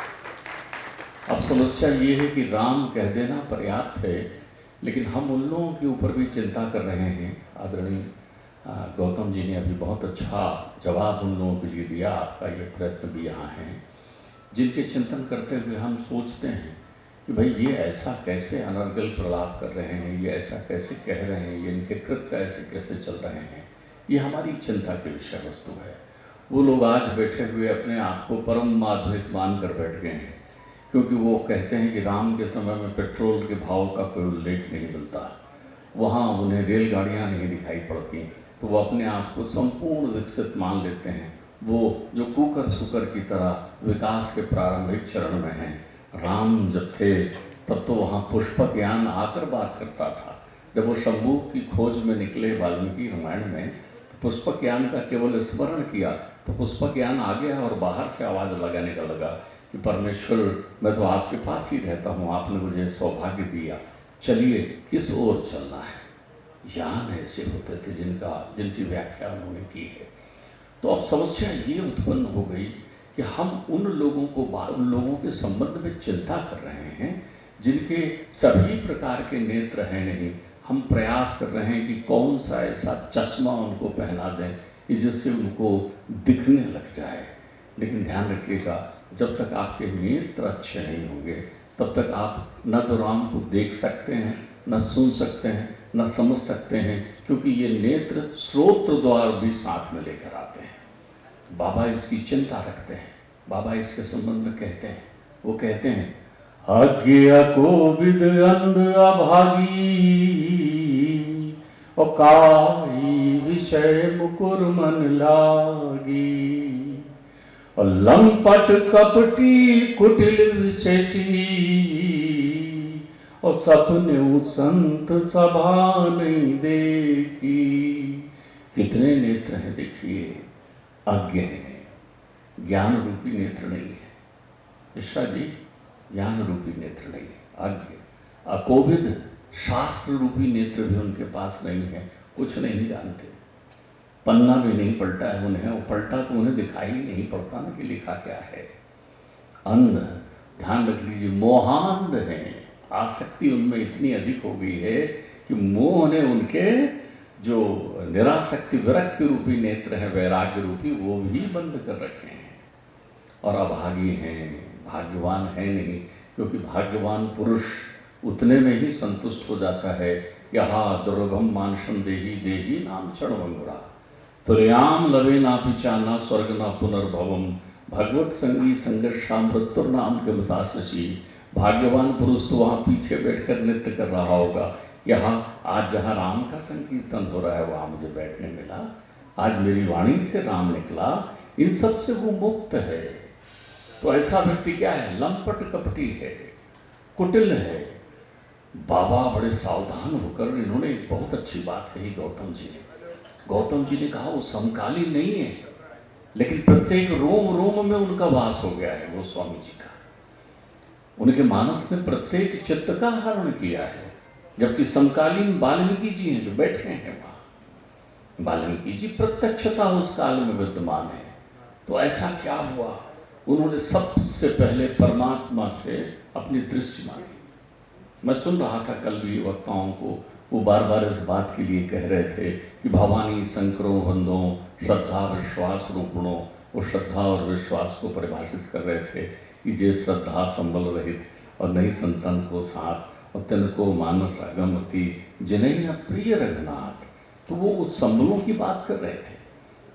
अब समस्या ये है कि राम कह देना पर्याप्त है, लेकिन हम उन लोगों के ऊपर भी चिंता कर रहे हैं। आदरणीय गौतम जी ने अभी बहुत अच्छा जवाब उन लोगों के लिए दिया, आपका ये प्रयत्न भी यहाँ है, जिनके चिंतन करते हुए हम सोचते हैं कि भाई ये ऐसा कैसे अनर्गल प्रलाप कर रहे हैं, ये ऐसा कैसे कह रहे हैं, ये इनके कृत्य ऐसे कैसे चल रहे हैं। ये हमारी चिंता की विषय वस्तु है। वो लोग आज बैठे हुए अपने आप को परम माधुरित मान कर बैठ गए हैं, क्योंकि वो कहते हैं कि राम के समय में पेट्रोल के भाव का कोई उल्लेख नहीं मिलता, वहाँ उन्हें रेलगाड़ियाँ नहीं दिखाई पड़ती, तो वो अपने आप को संपूर्ण विकसित मान लेते हैं। वो जो कुकर सुकर की तरह विकास के प्रारंभिक चरण में हैं। राम जब थे तब तो वहाँ पुष्पक यान आकर बात करता था। जब वो शंभू की खोज में निकले वाल्मीकि रामायण में, तो पुष्पक यान का केवल स्मरण किया तो पुष्पक यान आ गया और बाहर से आवाज़ लगाने का लगा कि परमेश्वर, मैं तो आपके पास ही रहता हूँ, आपने मुझे सौभाग्य दिया, चलिए किस ओर चलना है। यान ऐसे होते थे जिनकी व्याख्या उन्होंने की है। तो अब समस्या ये उत्पन्न हो गई कि हम उन लोगों के संबंध में चिंता कर रहे हैं जिनके सभी प्रकार के नेत्र हैं नहीं। हम प्रयास कर रहे हैं कि कौन सा ऐसा चश्मा उनको पहना दें कि जिससे उनको दिखने लग जाए। लेकिन ध्यान रखिएगा, जब तक आपके नेत्र अच्छे नहीं होंगे तब तक आप न तो राम को देख सकते हैं, न सुन सकते हैं, न समझ सकते हैं, क्योंकि ये नेत्र श्रोत्र द्वार भी साथ में लेकर आते हैं। बाबा इसकी चिंता रखते हैं। बाबा इसके संबंध में कहते हैं, वो कहते हैं, अज्ञा को विद अंध अभागी और काई विषय मुकुर मन लागी, और लंपट कपटी कुटिल विशेषी, और सपने संत सभा नहीं देखी। कितने नेत्र हैं देखिए, अज्ञ हैं, ज्ञान रूपी नेत्र नहीं है। मिश्रा जी, ज्ञान रूपी नेत्र नहीं है, अज्ञ। अकोविद, शास्त्र रूपी नेत्र भी उनके पास नहीं है, कुछ नहीं जानते, पन्ना भी नहीं पलटा है उन्हें, वो पलटा तो उन्हें दिखाई नहीं पड़ता ना कि लिखा क्या है। अंध, ध्यान रख लीजिए, मोहांध हैं, आसक्ति उनमें इतनी अधिक हो गई है कि मोह ने उनके जो निरासक्ति विरक्ति रूपी नेत्र है, वैराग्य रूपी, वो भी बंद कर रखे हैं। और अभागी हैं, भाग्यवान है नहीं, क्योंकि भाग्यवान पुरुष उतने में ही संतुष्ट हो जाता है। यहाँ दुर्गम मानसम देही देही नाम क्षण मंगुरा, तुर्याम लवे ना पिचाना स्वर्ग ना पुनर्भवम, भगवत संगी संघर्षा मृत्यु नाम के बताशि। भाग्यवान पुरुष तो वहाँ पीछे बैठकर नृत्य कर रहा होगा। यहाँ आज जहाँ राम का संकीर्तन हो रहा है वहाँ मुझे बैठने मिला, आज मेरी वाणी से राम निकला, इन सब से वो मुक्त है। तो ऐसा व्यक्ति क्या है? लंपट कपटी है, कुटिल है। बाबा बड़े सावधान होकर इन्होंने एक बहुत अच्छी बात कही गौतम जी ने। गौतम जी ने कहा वो समकालीन नहीं है, लेकिन प्रत्येक रोम रोम में उनका वास हो गया है वो स्वामी जी का। उनके मानस में प्रत्येक चित्त का हरण किया है। जबकि समकालीन वाल्मीकि जी हैं जो बैठे हैं वहां, वाल्मीकि जी प्रत्यक्षता उस काल में विद्यमान है। तो ऐसा क्या हुआ? उन्होंने सबसे पहले परमात्मा से अपनी दृष्टि मांगी। मैं सुन रहा था कल भी वक्ताओं को, वो बार बार इस बात के लिए कह रहे थे कि भवानी शंकरों बंधों श्रद्धा विश्वास रूपणों, वो श्रद्धा और विश्वास को परिभाषित कर रहे थे कि जे श्रद्धा संबल रहित और नहीं संतन को साथ, और तिनको मानस अगमती जिन्हें प्रिय रघुनाथ। तो वो उस संबलों की बात कर रहे थे,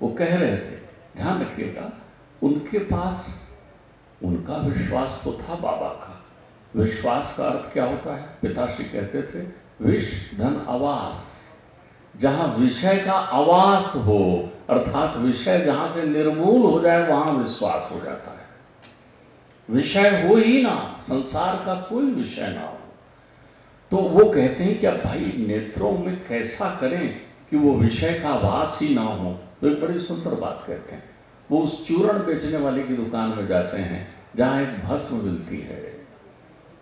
वो कह रहे थे, ध्यान रखिएगा, उनके पास उनका विश्वास तो था बाबा का। विश्वास का अर्थ क्या होता है? पिताश्री कहते थे, विष धन आवास। जहां विषय का आवास हो, अर्थात विषय जहां से निर्मूल हो जाए, वहां विश्वास हो जाता है। विषय हो ही ना, संसार का कोई विषय ना हो। तो वो कहते हैं कि अब भाई नेत्रों में कैसा करें कि वो विषय का वास ही ना हो। तो एक बड़ी सुंदर बात कहते हैं, वो उस चूर्ण बेचने वाले की दुकान में जाते हैं जहाँ एक भस्म मिलती है।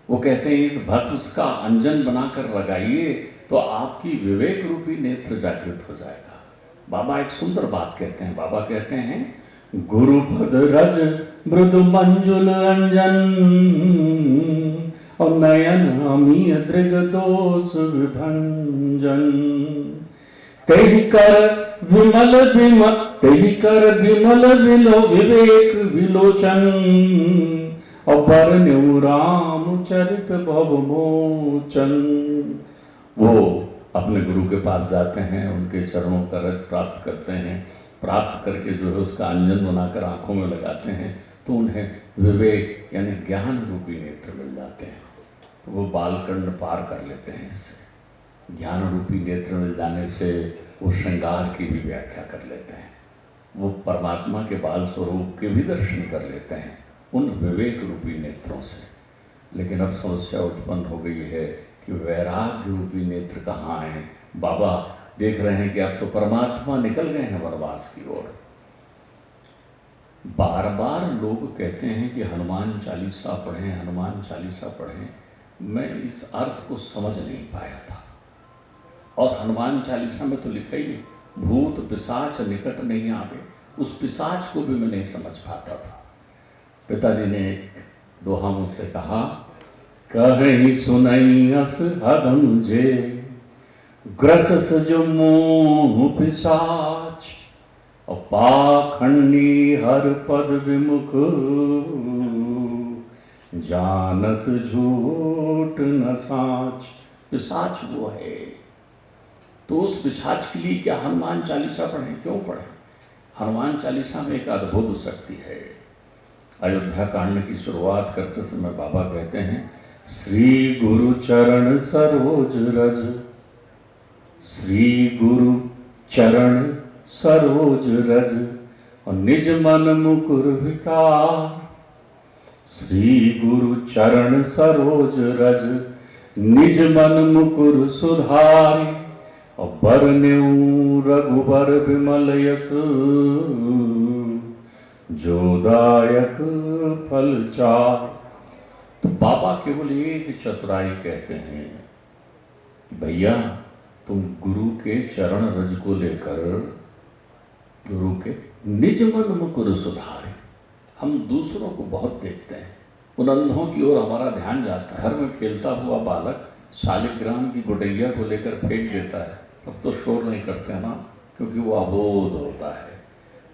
वो कहते हैं इस भस्म का अंजन बनाकर लगाइए तो आपकी विवेक रूपी नेत्र जागृत हो जाएगा। बाबा एक सुंदर बात कहते हैं, बाबा कहते हैं गुरुपद रज मृदु मंजुल अंजन और नयन अमीय दृग दोष विभंजन, तेहि कर विमल विलो विवेक विलोचन और बरन्यु राम चरित भवमोचन। वो अपने गुरु के पास जाते हैं, उनके चरणों का रज प्राप्त करते हैं, प्राप्त करके जो है उसका अंजन बनाकर आंखों में लगाते हैं, तो उन्हें विवेक यानी ज्ञान रूपी नेत्र मिल जाते हैं। तो वो बालकंड पार कर लेते हैं। इससे ज्ञान रूपी नेत्र मिल जाने से वो श्रृंगार की भी व्याख्या कर लेते हैं, वो परमात्मा के बाल स्वरूप के भी दर्शन कर लेते हैं उन विवेक रूपी नेत्रों से। लेकिन अब समस्या उत्पन्न हो गई है कि वैराग्य रूपी नेत्र कहाँ हैं? बाबा देख रहे हैं कि अब तो परमात्मा निकल गए हैं वनवास की ओर। बार बार लोग कहते हैं कि हनुमान चालीसा पढ़ें, हनुमान चालीसा पढ़ें। मैं इस अर्थ को समझ नहीं पाया था। और हनुमान चालीसा में तो लिखा ही है, भूत पिशाच निकट नहीं आवे। उस पिशाच को भी मैं नहीं समझ पाता था। पिताजी ने दोहा मुझसे कहा, कहीं सुनई अस हदम जे ग्रसस जो मोह पिशाच और पाखंडी हर पद विमुख जानत झूठ न साच। पिशाच वो है तो उस पिशाच के लिए क्या हनुमान चालीसा पढ़ें? क्यों पढ़ें? हनुमान चालीसा में एक अद्भुत शक्ति है। अयोध्या कांड की शुरुआत करते समय बाबा कहते हैं, श्री गुरु चरण सरोज रज, श्री गुरु चरण सरोज रज, और निज मन मुकुर विकार। श्री गुरु चरण सरोज रज, निज मन मुकुर सुधारी, और बरनेऊ रघुबर विमल यस, जोदायक फल चार। तो बाबा केवल एक चतुराई कहते हैं, भैया तुम गुरु के चरण रज को लेकर गुरु के निज मन मुकुर सुधारे। हम दूसरों को बहुत देखते हैं, उन अंधों की ओर हमारा ध्यान जाता है। घर में खेलता हुआ बालक शालिग्राम की गुटैया को लेकर फेंक देता है, अब तो शोर नहीं करते हैं ना, क्योंकि वो अबोध होता है।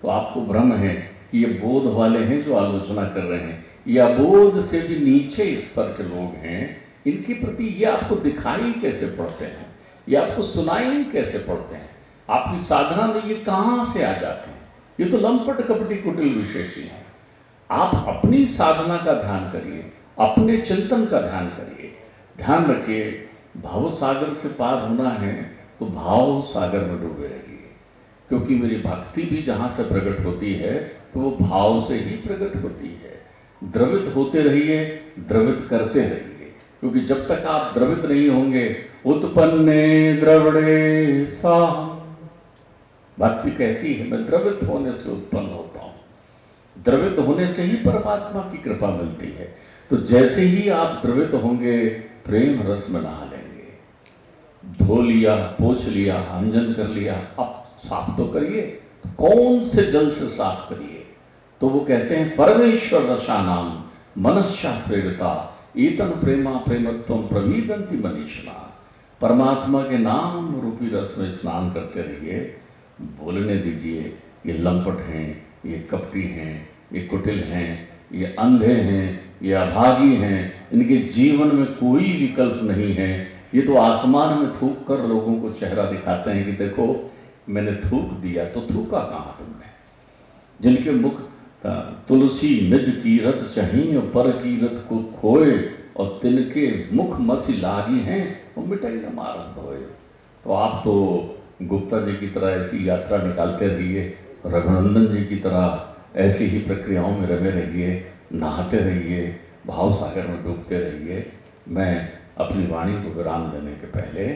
तो आपको भ्रम है कि ये बोध वाले हैं जो आलोचना कर रहे हैं, ये अबोध से भी नीचे स्तर के लोग हैं। इनके प्रति ये आपको दिखाई कैसे पड़ते हैं, ये आपको सुनाई कैसे पड़ते हैं? आपकी साधना में ये कहाँ से आ जाते हैं? ये तो लंपट कपटी कुटिल विशेषी हैं। आप अपनी साधना का ध्यान करिए, अपने चिंतन का ध्यान करिए। ध्यान रखिए, भाव सागर से पार होना है तो भाव सागर में डूबे रहिए, क्योंकि मेरी भक्ति भी जहाँ से प्रकट होती है तो वो भाव से ही प्रकट होती है। द्रवित होते रहिए, द्रवित करते रहिए, क्योंकि जब तक आप द्रवित नहीं होंगे, उत्पन्ने द्रवणे सा, भक्ति कहती है मैं द्रवित होने से उत्पन्न होता हूँ। द्रवित होने से ही परमात्मा की कृपा मिलती है। तो जैसे ही आप द्रवित होंगे, प्रेम रस में नहा लेंगे। धो लिया, पोंछ लिया, अंजन कर लिया, अब साफ तो करिए। कौन से जल से साफ करिए? तो वो कहते हैं परमेश्वर रसानाम मनस्या प्रेरिता एतन प्रेमा प्रेमत्वम प्रवीदंति मनीषा। परमात्मा के नाम रूपी रस में स्नान करते रहिए। बोलने दीजिए, ये लंपट हैं, ये कपटी हैं, ये कुटिल हैं, ये अंधे हैं, ये अभागी हैं, इनके जीवन में कोई विकल्प नहीं है। ये तो आसमान में थूक कर लोगों को चेहरा दिखाते हैं कि देखो मैंने थूक दिया, तो थूका कहाँ तुमने? जिनके मुख तुलसी निज कीरत चाहिए पर कीरत को खोए, और तिनके मुख मसी लागी हैं वो मिटाई न मारत होए। तो आप तो गुप्ता जी की तरह ऐसी यात्रा निकालते रहिए, रघुनंदन जी की तरह ऐसी ही प्रक्रियाओं में रमे रहिए, नहाते रहिए, भाव सागर में डूबते रहिए। मैं अपनी वाणी को विराम देने के पहले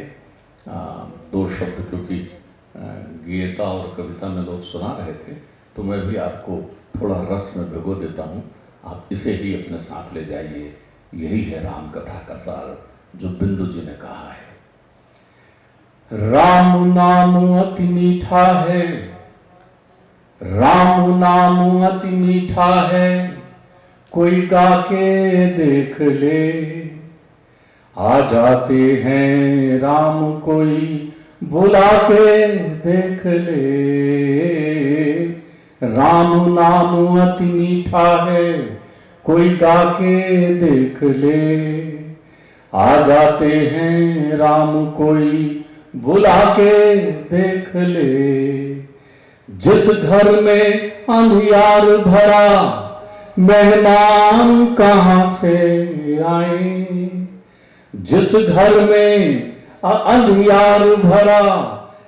दो शब्द, क्योंकि गीता और कविता में लोग सुना रहे थे, तो मैं भी आपको थोड़ा रस में भिगो देता हूँ। आप इसे ही अपने साथ ले जाइए। यही है राम कथा का सार, जो बिंदु जी ने कहा है। राम नाम अति मीठा है, राम नाम अति मीठा है, कोई गा के देख ले। आ जाते हैं राम कोई बुला के देख ले। राम नाम अति मीठा है, कोई गा के देख ले। आ जाते हैं राम कोई बुला के देख ले। जिस घर में अंधियार भरा, मेहमान कहाँ से आए? जिस घर में अंधियार भरा,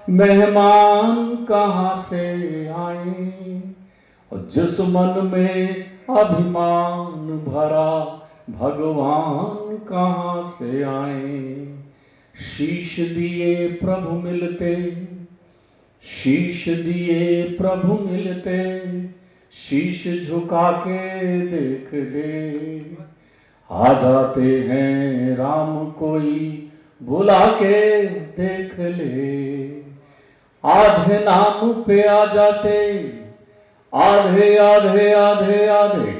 मेहमान कहाँ से आए? और जिस मन में अभिमान भरा, भगवान कहाँ से आए? शीश दिए प्रभु मिलते, शीश दिए प्रभु मिलते, शीश झुका के देख ले। आ जाते हैं राम कोई बुला के देख ले। आधे नाम पे आ जाते, आधे आधे आधे आधे,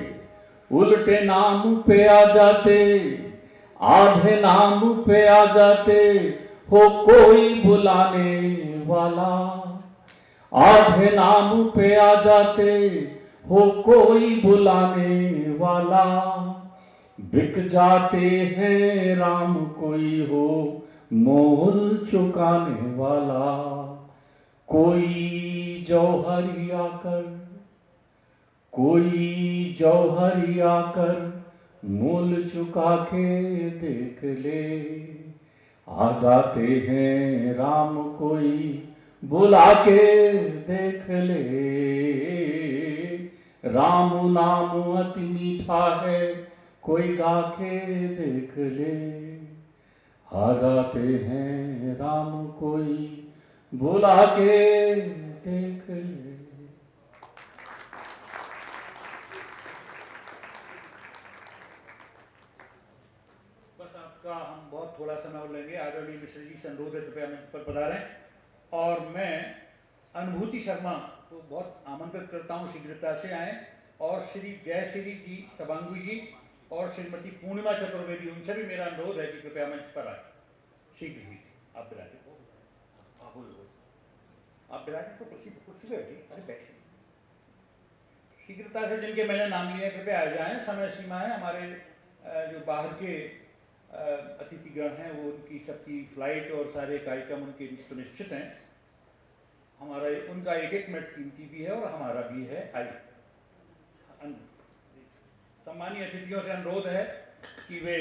उल्टे नाम पे आ जाते, आधे नाम पे आ जाते, हो कोई बुलाने वाला। आधे नाम पे आ जाते, हो कोई बुलाने वाला। बिक जाते हैं राम कोई हो मोल चुकाने वाला कोई जौहरी आकर, कोई जौहरी आकर मोल चुका के देख ले। आ जाते हैं राम कोई बुला के देख ले। राम नाम अति मीठा है कोई गा के देख ले। आ जाते हैं राम कोई बुला के देख ले। बस आपका हम बहुत थोड़ा समय और लेंगे। आदरणीय मिश्र जी से अनुरोध है कृपया मंच पर पधारें। और मैं अनुभूति शर्मा को बहुत आमंत्रित करता हूँ शीघ्रता से आए, और श्री जयश्री जी सबांगु जी और श्रीमती पूर्णिमा चतुर्वेदी, उनसे भी मेरा अनुरोध है कि कृपया मंच पर आए शीघ्र ही। आप बिराजे आप बिराजे तो कुर्सी पे बैठिए। अरे बैठिए शीघ्रता से। जिनके मैंने नाम लिए कृपया आ जाएं। समय सीमा है। हमारे जो बाहर के अतिथिगण हैं वो उनकी सबकी फ्लाइट और सारे कार्यक्रम उनके सुनिश्चित हैं। हमारा उनका एक एक मिनट कीमती भी है और हमारा भी है। आइए सम्मानीय अतिथियों से अनुरोध है कि वे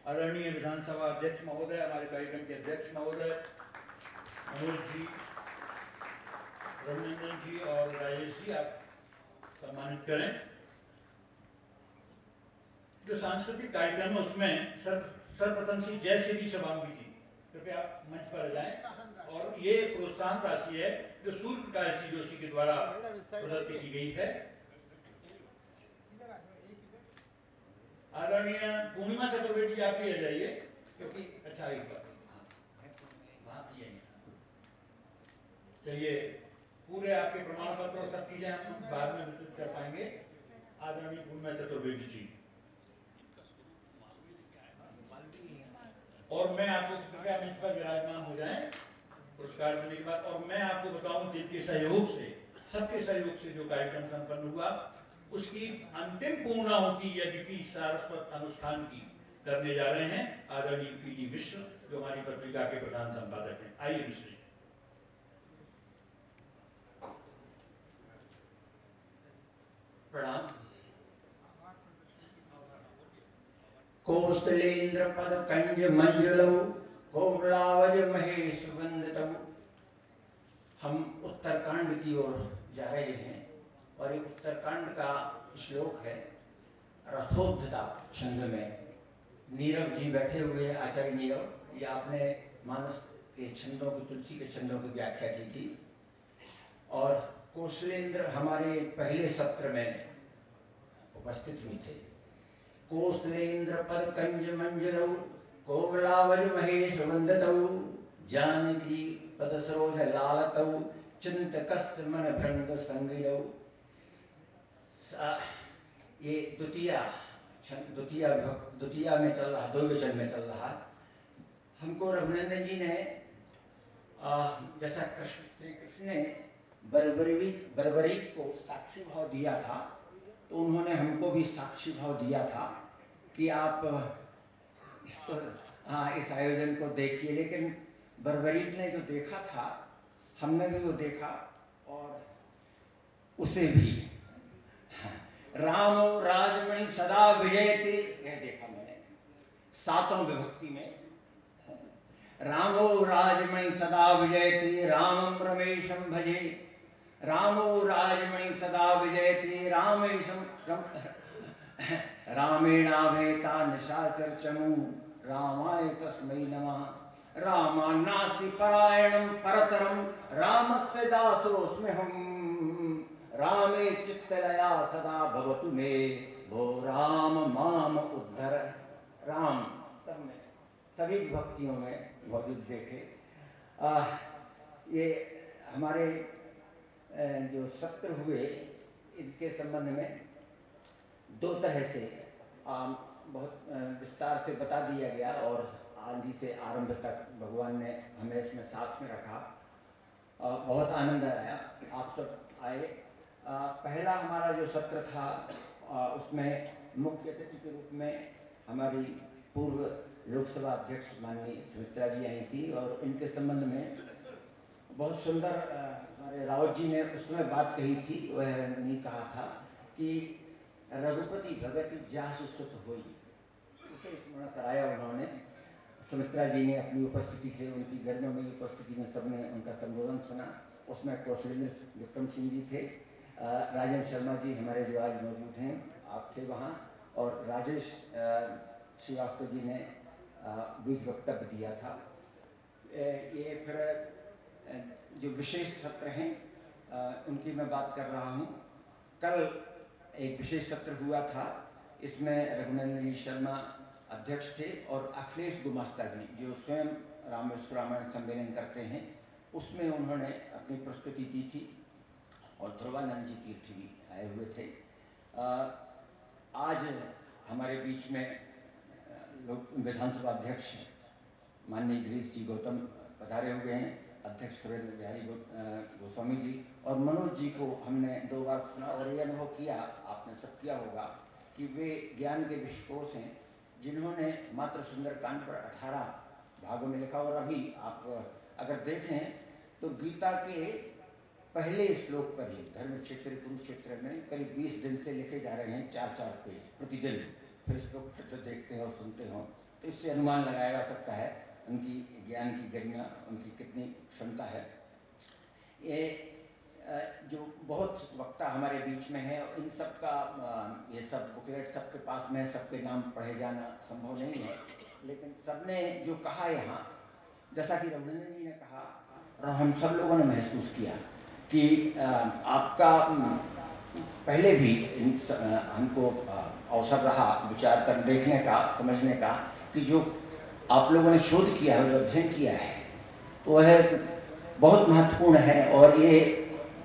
आदरणीय विधानसभा अध्यक्ष महोदय, हमारे कार्यक्रम के अध्यक्ष महोदय मनोज जी, रघुनंदन जी और राजेश जी, आप सम्मानित करें। जो सांस्कृतिक कार्यक्रम है उसमें सर्वप्रथम श्री जयश्री सबांगी जी कृपया मंच पर जाएं। और ये प्रोत्साहन राशि है जो सूर्य प्रकाश जी जोशी के द्वारा प्रदत्त की गई है। आदरणीय पूर्णिमा चतुर्वेदी आप भी आ जाइए, क्योंकि अच्छा एक बात चलिए, पूरे आपके प्रमाण पत्र और सब चीजें हम बाद में वितरित कर पाएंगे। आदरणीय पूर्णिमा चतुर्वेदी जी, और मैं आपको कृपया मंच पर विराजमान हो जाएं पुरस्कार देने के बाद। और मैं आपको बताऊं जिनके सहयोग से, सबके सहयोग से जो कार्यक्रम संपन्न हुआ, उसकी अंतिम पूर्णाहुति यज्ञ की सारस्वत अनुष्ठान की करने जा रहे हैं आदरणीय पीडी मिश्र, जो हमारी पत्रिका के प्रधान संपादक हैं। आइए मिश्र जी। प्रणाम। कौशलेन्द्र पद कंज मंजुलौ कोमलावज महेश वंदितौ। हम उत्तरकांड की ओर जा रहे हैं और ये उत्तरकांड का श्लोक है रथोद्धता छंद में। नीरव जी बैठे हुए, आचार्य नीरव, ये आपने मानस के छंदों की, तुलसी के छंदों की व्याख्या की थी। और कौशलेन्द्र हमारे पहले सत्र में उपस्थित हुए थे। कौशलेन्द्र पद कंज मंजुलौ कोमलावज महेश वंदितौ। जानकी पद सरोज लालतौ चिंतकस्त मन भृंग संगिलौ। ये द्वितीया में चल रहा, 2 वचन में चल रहा। हमको रघुनंदन जी ने जैसा श्री कृष्ण ने बर्बरीक को साक्षी भाव दिया था, तो उन्होंने हमको भी साक्षी भाव दिया था कि आप इसको, इस आयोजन को देखिए। लेकिन बर्बरीक ने जो देखा था, हमने भी वो देखा और उसे भी। राम राजमणि सदा विजयते, यह देखा मैंने 7वें विभक्ति में। रामो राजमणि सदा विजयते रामम रमेशम भजे। रामो राजमणि सदा विजयते रामेशम रामेणाभेता निशाचर चमू रामाय तस्मै नमः। रामान्नास्ति परायणं परतरं रामस्य दासोऽस्म्यहम्। रामे चित्तलया सदा भवतु मे भो राम माम उद्धर। राम सब में, सभी भक्तियों में मौजूद देखे। ये हमारे जो सत्र हुए, इनके संबंध में 2 तरह से बहुत विस्तार से बता दिया गया और आदि से आरंभ तक भगवान ने हमें इसमें साथ में रखा। बहुत आनंद आया, आप सब आए। पहला हमारा जो सत्र था उसमें मुख्य अतिथि के रूप में हमारी पूर्व लोकसभा अध्यक्ष माननीय सुमित्रा जी आई थी और इनके संबंध में बहुत सुंदर हमारे रावत जी ने उसमें बात कही थी। वह नहीं कहा था कि रघुपति भगत जासु सुत होई, उसे स्मरण कराया उन्होंने। सुमित्रा जी ने अपनी उपस्थिति से, उनकी गर्मियों में उपस्थिति में सबने उनका संबोधन सुना। उसमें कौशलेंद्र विक्रम सिंह जी थे, राजेंद्र शर्मा जी हमारे जो आज मौजूद हैं, आप थे वहाँ, और राजेश श्रीवास्तव जी ने बीच वक्तव्य दिया था। ये फिर जो विशेष सत्र हैं उनकी मैं बात कर रहा हूँ। कल एक विशेष सत्र हुआ था, इसमें रघुनंदन शर्मा अध्यक्ष थे और अखिलेश गुमास्ता जी जो स्वयं रामायण सम्मेलन करते हैं उसमें उन्होंने अपनी प्रस्तुति दी थी, और ध्रुवानंद जी तीर्थ भी आए हुए थे। आज हमारे बीच में लोक विधानसभा अध्यक्ष माननीय गिरीश जी गौतम पधारे हुए हैं, अध्यक्ष सुरेंद्र बिहारी गोस्वामी जी, और मनोज जी को हमने 2 बार सुना और ये अनुभव किया, आपने सब किया होगा, कि वे ज्ञान के विश्वकोश हैं जिन्होंने मात्र सुंदरकांड पर 18 भागों में लिखा। और अभी आप अगर देखें तो गीता के पहले श्लोक पर ही धर्म क्षेत्र कुरुक्षेत्र में करीब 20 दिन से लिखे जा रहे हैं 4-4 पेज प्रतिदिन। फेसबुक पर देखते हो, सुनते हो, तो इससे अनुमान लगाया जा सकता है उनकी ज्ञान की गरिमा, उनकी कितनी क्षमता है। ये जो बहुत वक्ता हमारे बीच में है, इन सब का ये सब बुकलेट सबके पास में, सबके नाम पढ़े जाना संभव नहीं है, लेकिन सबने जो कहा यहाँ, जैसा कि रघुनंदन जी ने कहा और हम सब लोगों ने महसूस किया कि आपका पहले भी हमको अवसर रहा विचार कर देखने का, समझने का, कि जो आप लोगों ने शोध किया है, जो अध्ययन किया है, तो वह बहुत महत्वपूर्ण है। और ये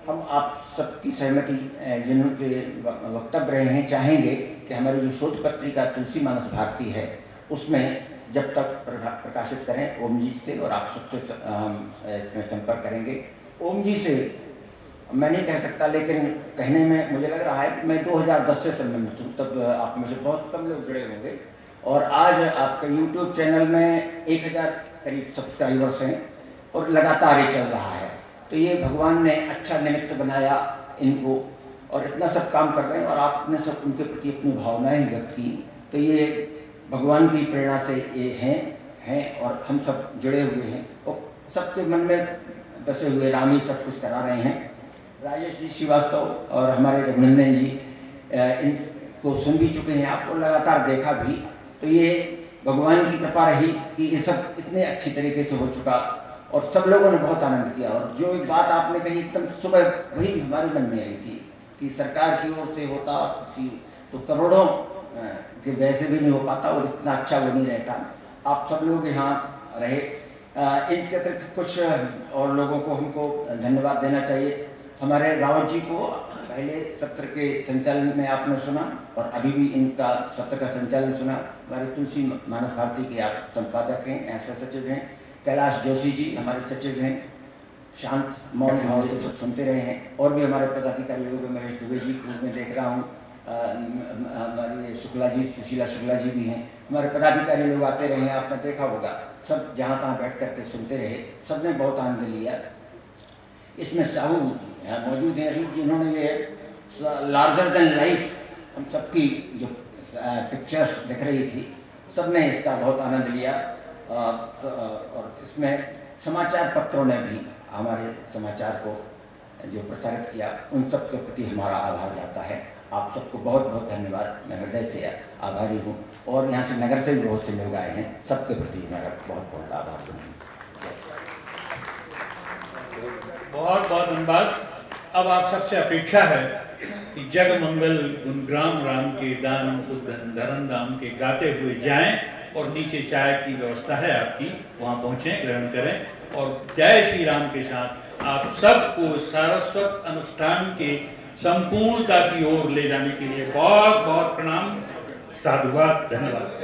हम आप सबकी सहमति जिनके वक्तव्य रहे हैं चाहेंगे कि हमारी जो शोध पत्रिका तुलसी मानस भारती है उसमें जब तक प्रकाशित करें ओम जी से, और आप सबसे इसमें संपर्क करेंगे। ओम जी से मैं नहीं कह सकता, लेकिन कहने में मुझे लग रहा है कि मैं 2010 से संबंधित हूँ, तब आप में से बहुत कम लोग जुड़े होंगे, और आज आपका YouTube चैनल में 1000 करीब सब्सक्राइबर्स हैं और लगातार ये चल रहा है। तो ये भगवान ने अच्छा निमित्त बनाया इनको, और इतना सब काम कर रहे हैं, और आपने सब उनके प्रति अपनी भावनाएं व्यक्त की, तो ये भगवान की प्रेरणा से ये हैं और हम सब जुड़े हुए हैं, और सबके मन में बसे हुए राम ही सब कुछ करा रहे हैं। राजेश जी श्रीवास्तव और हमारे रघुनंदन जी इनको सुन भी चुके हैं, आपको लगातार देखा भी, तो ये भगवान की कृपा रही कि ये सब इतने अच्छी तरीके से हो चुका, और सब लोगों ने बहुत आनंद किया। और जो एक बात आपने कही एकदम सुबह वही हमारे मन में आई थी कि सरकार की ओर से होता किसी तो करोड़ों के वैसे भी नहीं हो पाता, और इतना अच्छा वो नहीं रहता। आप सब लोग यहाँ रहे। इसके अतिरिक्त कुछ और लोगों को हमको धन्यवाद देना चाहिए। हमारे रावत जी को पहले सत्र के संचालन में आपने सुना, और अभी भी इनका सत्र का संचालन सुना। हमारे तुलसी मानस भारती के आप संपादक हैं, ऐसे सचिव हैं। कैलाश जोशी जी हमारे सचिव हैं, शांत मौन भाव से सब सुनते रहे हैं। और भी हमारे पदाधिकारी लोग, महेश दुबे जी को मैं देख रहा हूँ, हमारे शुक्ला जी, सुशीला शुक्ला जी भी हैं। हमारे पदाधिकारी लोग आते रहे हैं, आपने देखा होगा, सब जहाँ तहाँ बैठ करके सुनते रहे, सबने बहुत आनंद लिया। इसमें साहू यहाँ मौजूद हैं अभी, जिन्होंने ये लार्जर देन लाइफ हम सबकी जो पिक्चर्स दिख रही थी, सबने इसका बहुत आनंद लिया। और इसमें समाचार पत्रों ने भी हमारे समाचार को जो प्रसारित किया, उन सब के प्रति हमारा आभार जाता है। आप सबको बहुत बहुत धन्यवाद, मैं हृदय से आभारी हूँ। और यहाँ से नगर से भी बहुत से लोग आए हैं, सबके प्रति मेरा बहुत बहुत आभार हूँ। बहुत बहुत धन्यवाद। अब आप सबसे अपेक्षा है कि जग मंगल गुणग्राम राम के दान धरन दाम के गाते हुए जाएं, और नीचे चाय की व्यवस्था है आपकी, वहाँ पहुँचें, ग्रहण करें, और जय श्री राम के साथ आप सबको सारस्वत अनुष्ठान के संपूर्णता की ओर ले जाने के लिए बहुत बहुत प्रणाम, साधुवाद, धन्यवाद।